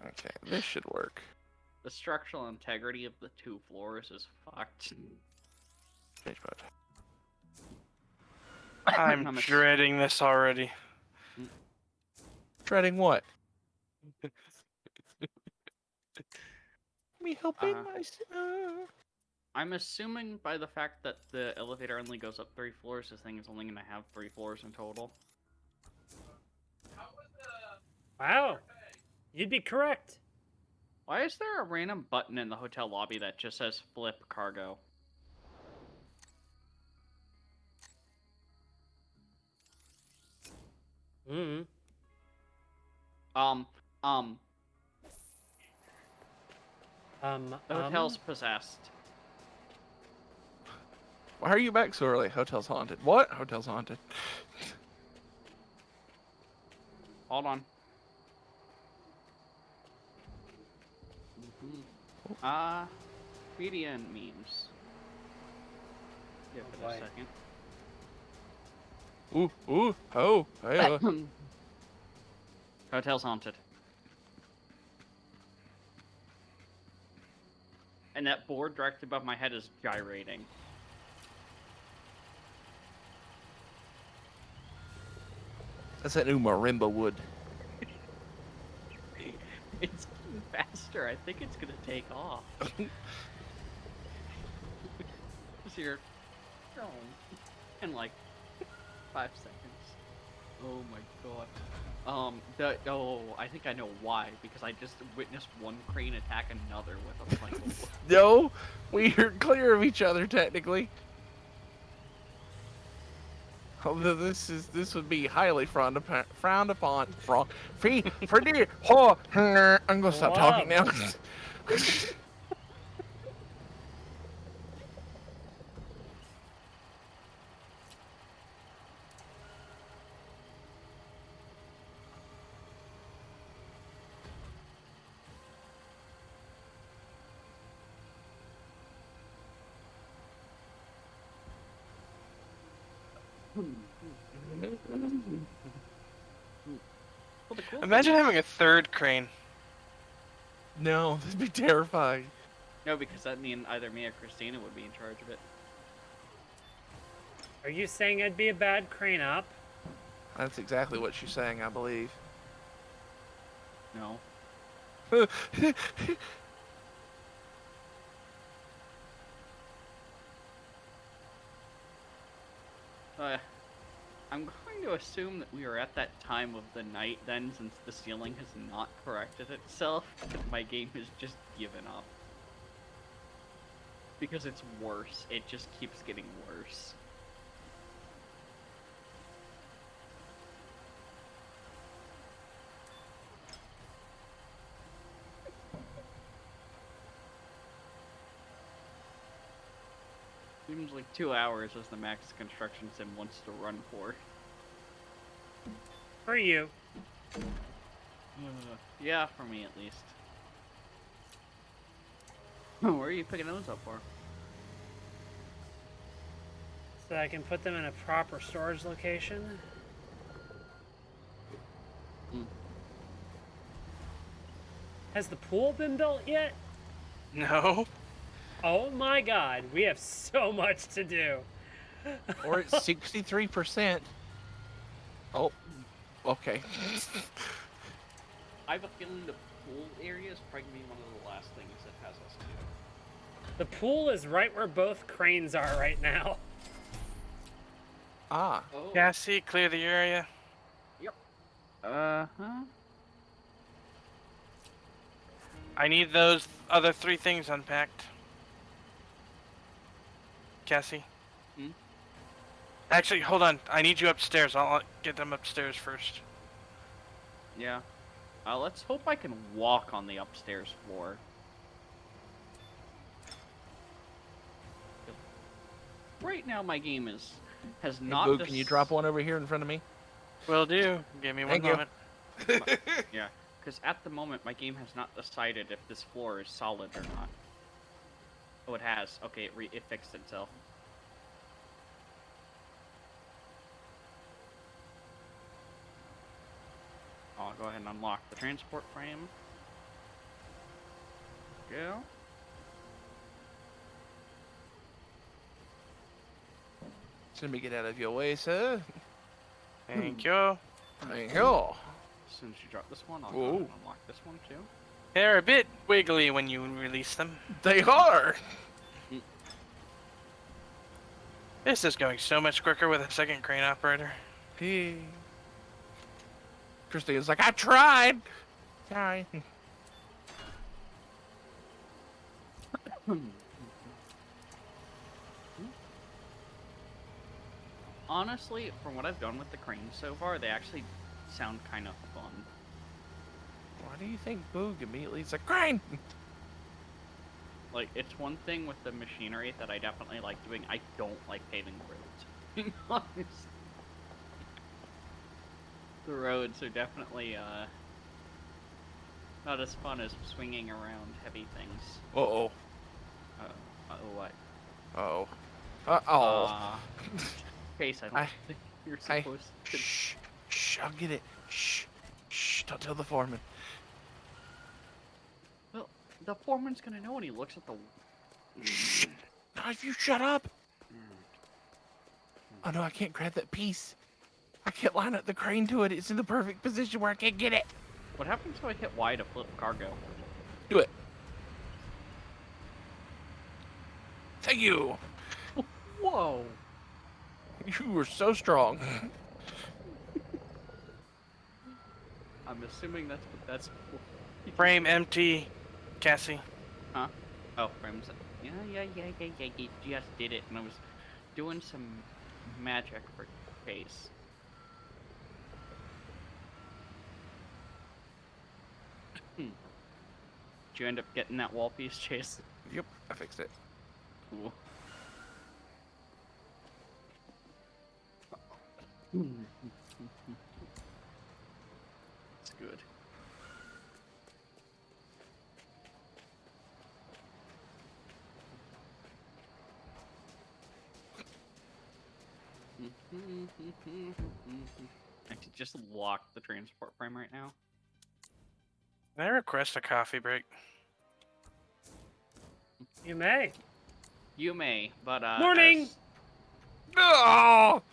Okay, this should work. The structural integrity of the 2 floors is fucked. Change mode. I'm I'm a- dreading this already. Treading what? Me helping Uh, myself. I'm assuming by the fact that the elevator only goes up 3 floors, this thing is only gonna have 3 floors in total. Wow, you'd be correct. Why is there a random button in the hotel lobby that just says flip cargo? Mm. The hotel's possessed. Why are you back so early? Hotel's haunted. What? Hotel's haunted. Hold on. Media and memes. Give it boy. a second. Ooh! Oh! Hey! Hotel's haunted. And that board directly above my head is gyrating. That's that new marimba wood. It's getting faster. I think it's gonna take off. So you're gone in like 5 seconds. Oh my god. I think I know why, because I just witnessed one crane attack another with a single blow. No, we are clear of each other technically. Although this would be highly frowned upon. Free for dear. I'm gonna stop talking now. Well, the cool Imagine thing having a third crane. No, that'd be terrifying. No, because that means either me or Christina would be in charge of it. Are you saying I'd be a bad crane up? That's exactly what she's saying, I believe. No. I'm going to assume that we are at that time of the night then, since the ceiling has not corrected itself, that my game has just given up. Because it's worse. It just keeps getting worse. Seems like 2 hours is the max construction sim wants to run for. For you. Yeah, for me at least. Where are you picking those up for? So I can put them in a proper storage location. Has the pool been built yet? No. Oh my god, we have so much to do. Or it's 63%. Oh, okay. I have a feeling the pool area is probably gonna be one of the last things that has us do. The pool is right where both cranes are right now. Ah, Oh. Cassie, clear the area. Yep. Uh-huh. I need those other 3 things unpacked. Cassie? Hmm? Actually, hold on. I need you upstairs. I'll get them upstairs first. Yeah. Let's hope I can walk on the upstairs floor. Right now, my game has hey, not. Boo, can you drop one over here in front of me? Will do. Give me one Thank you. moment. Yeah, because at the moment, my game has not decided if this floor is solid or not. Oh, it has. Okay, it fixed itself. I'll go ahead and unlock the transport frame. Go. Let me get out of your way, sir. Thank you. Thank you. As soon as you drop this one, I'll go ahead and unlock this one too. They're a bit wiggly when you release them. They are. This is going so much quicker with a second crane operator. Hey. Christina's like, I tried. Sorry. Honestly, from what I've done with the cranes so far, they actually sound kind of fun. Why do you think Boog immediately is like, grind? Like, it's one thing with the machinery that I definitely like doing. I don't like paving roads. Being honest. The roads are definitely, not as fun as swinging around heavy things. Uh-oh. What? Uh-oh. Uh-oh. Case, I don't think you're supposed to. Shh. Shh, I'll get it. Shh. Shh, don't tell the foreman. Well, the foreman's gonna know when he looks at the... Shh. Now if you shut up. Oh no, I can't grab that piece. I can't line up the crane to it. It's in the perfect position where I can't get it. What happens if I hit Y to flip cargo? Do it. Thank you. Whoa! You were so strong. I'm assuming that's what that's for. Frame empty, Cassie. Huh? Oh, frames. Yeah. You just did it, and I was doing some magic for Chase. Did you end up getting that wall piece, Chase? Yep, I fixed it. Cool. It's good. I could just lock the transport frame right now. Can I request a coffee break? You may. You may, but Morning! as- No!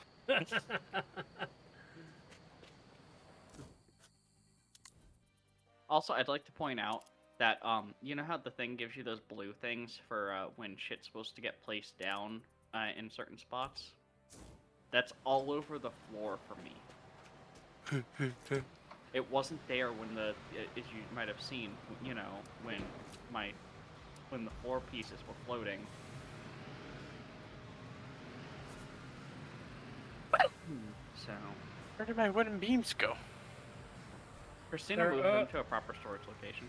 Also, I'd like to point out that you know how the thing gives you those blue things for when shit's supposed to get placed down in certain spots? That's all over the floor for me. It wasn't there when as you might have seen, you know, when the floor pieces were floating. So, Where did my wooden beams go? Christina They're, moved them to a proper storage location.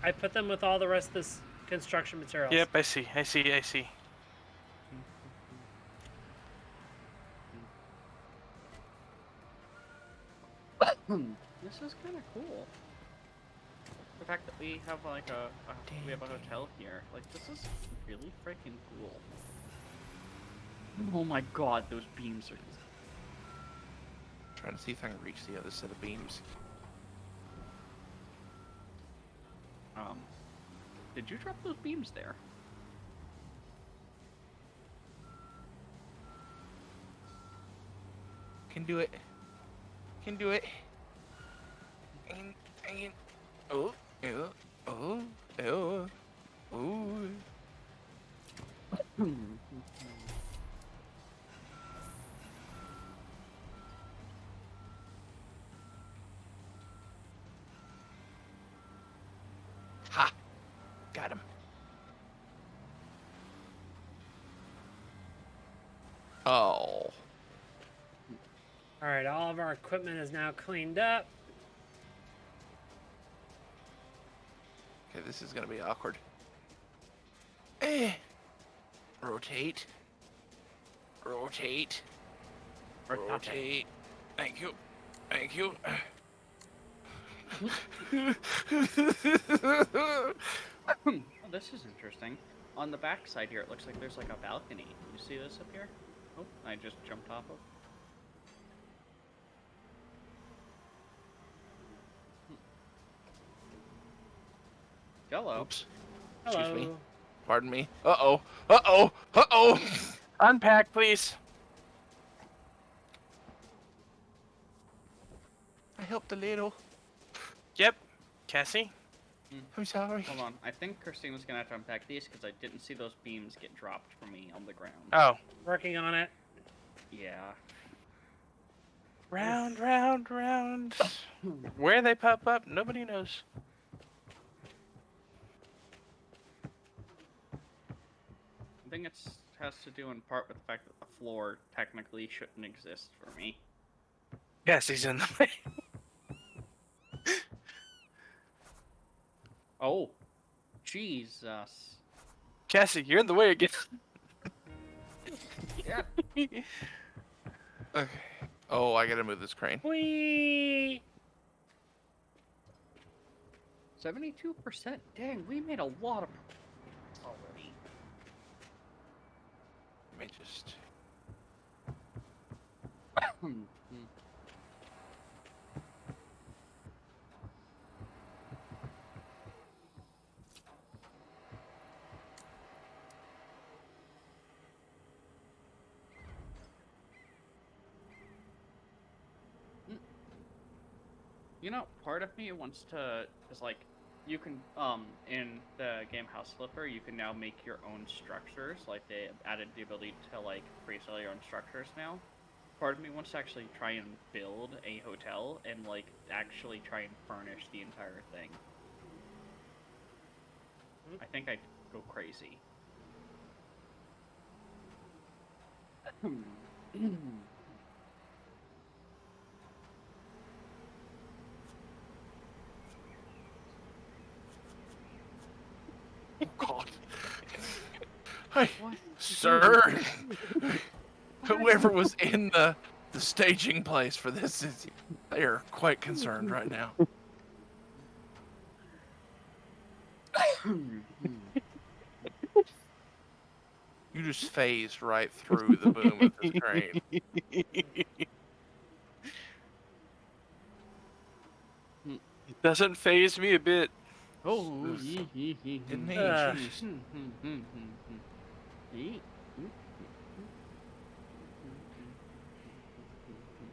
I put them with all the rest of this construction materials. Yep, I see. This is kind of cool. The fact that we have like we have a hotel here, like this is really freaking cool. Oh my god, those beams are. Trying to see if I can reach the other set of beams. Did you drop those beams there? Can do it. Can do it. And, oh, oh. Ha! Got him. Oh. All right, all of our equipment is now cleaned up. Okay, this is gonna be awkward. Eh. Rotate. Rotate. Rotate. Thank you. Thank you. Oh, this is interesting. On the back side here, it looks like there's like a balcony. You see this up here? Oh, I just jumped off of. Hello. Oops. Hello. Excuse me. Pardon me. Uh-oh. Uh-oh. Uh-oh. Unpack, please. I helped a little. Yep. Cassie? I'm sorry. Hold on. I think Christina's gonna have to unpack these because I didn't see those beams get dropped for me on the ground. Oh. Working on it. Yeah. Round, round, round. Where they pop up, nobody knows. I think it has to do in part with the fact that the floor technically shouldn't exist for me. Cassie's in the way. Oh, Jesus. Cassie, you're in the way again. Yeah. Okay. Oh, I gotta move this crane. Whee! 72%. Dang, we made a lot of already. Let me just... You know, part of me wants to is like, you can in the game House Flipper, you can now make your own structures. Like they added the ability to like freestyle your own structures now. part of me wants to actually try and build a hotel and like actually try and furnish the entire thing. I think I'd go crazy. Oh God. Hey, sir. Whoever was in the staging place for this they're quite concerned right now. You just phased right through the boom of this crane. Doesn't phase me a bit. Oh, Didn't he? Uh. Jesus.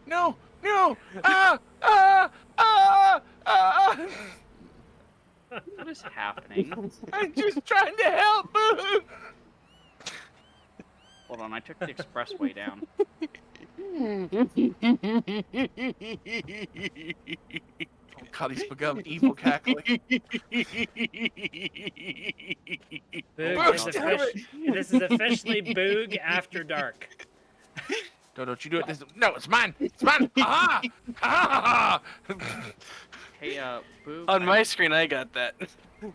No! No! Ah! Ah! Ah! Ah! What is happening? I'm just trying to help, Boo! Hold on, I took the expressway down. Oh God, he's become evil cackling. Boog is damn it. this is officially Boog After Dark. No, don't you do it this. No, it's mine. It's mine. Ha ha! Hey, Boog. On my screen, I got that.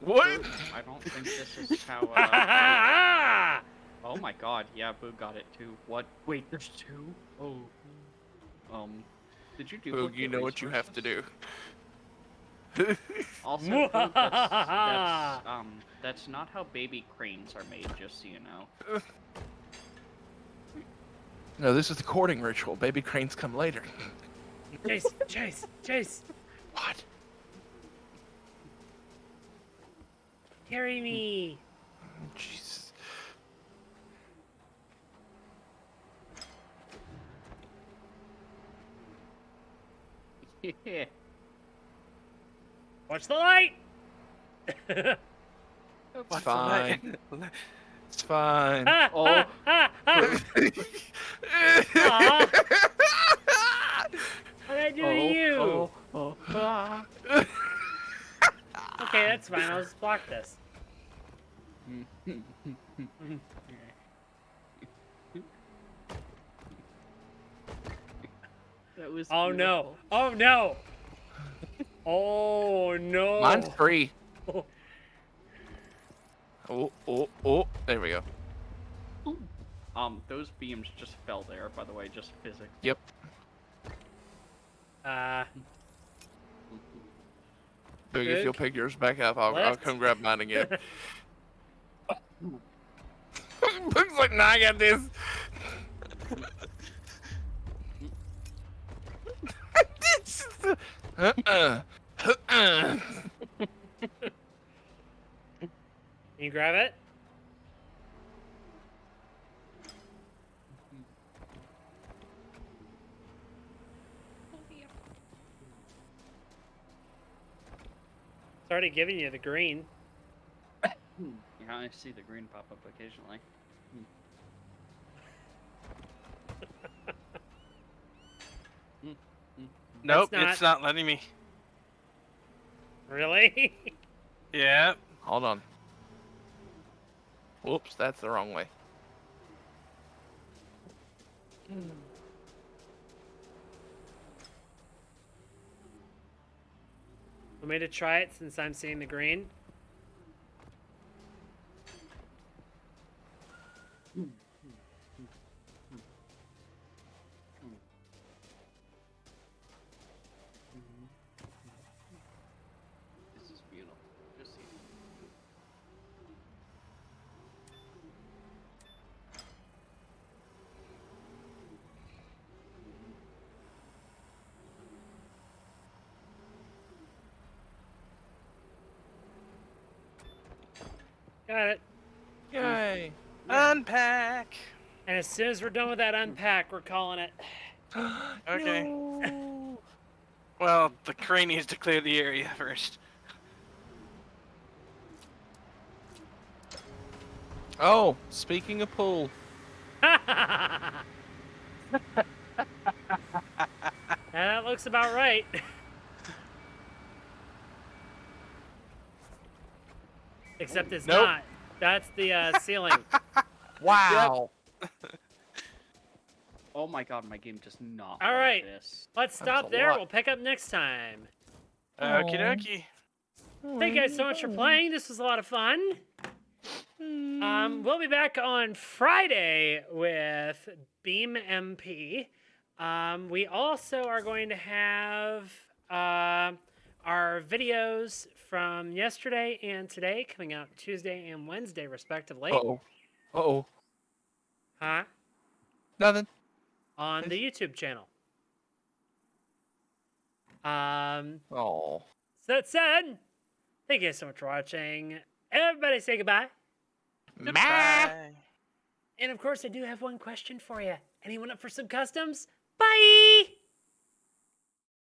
What? Boog, I don't think this is how. Oh my God! Yeah, Boog got it too. What? Wait, there's two. Oh. Did you do? Boog, you know what you have to do. Also, Boog, that's not how baby cranes are made. Just so you know. No, this is the courting ritual. Baby cranes come later. Chase, chase, chase. What? Carry me. Jesus. Yeah. Watch the light. It's What's fine. the It's fine. Oh. Aw. What did I do to you? Ah. Okay, that's fine. I'll just block this. That was. Oh no! Oh no! Oh no! Mine's free. Oh. There we go. Those beams just fell there. By the way, just physics. Yep. Boog, if you'll pick yours back up, I'll Left. come grab mine again. Boog's like, nah, I got this. Can you grab it? It's already giving you the green. Yeah, I see the green pop up occasionally. Nope, That's it's not letting me. Really? Yeah. Hold on. Whoops, that's the wrong way. Want me to try it since I'm seeing the green? This is beautiful. Just see. Got it. Yay. Unpack. And as soon as we're done with that unpack, we're calling it. Okay. No. Well, the crane needs to clear the area first. Oh, speaking of pool. That looks about right. Except it's Nope. not. That's the ceiling. Wow. Oh my god, my game does not All like right. this. Let's That was stop a there. lot. We'll pick up next time. Okie dokie. Thank you guys so much for playing. This was a lot of fun. We'll be back on Friday with Beam MP. We also are going to have our videos from yesterday and today coming out Tuesday and Wednesday, respectively. Uh-oh. Uh-oh. Huh? Nothing. On the YouTube channel. So Oh. that said, thank you guys so much for watching. Everybody say goodbye. Goodbye. And of course, I do have one question for you. Anyone up for some customs? Bye!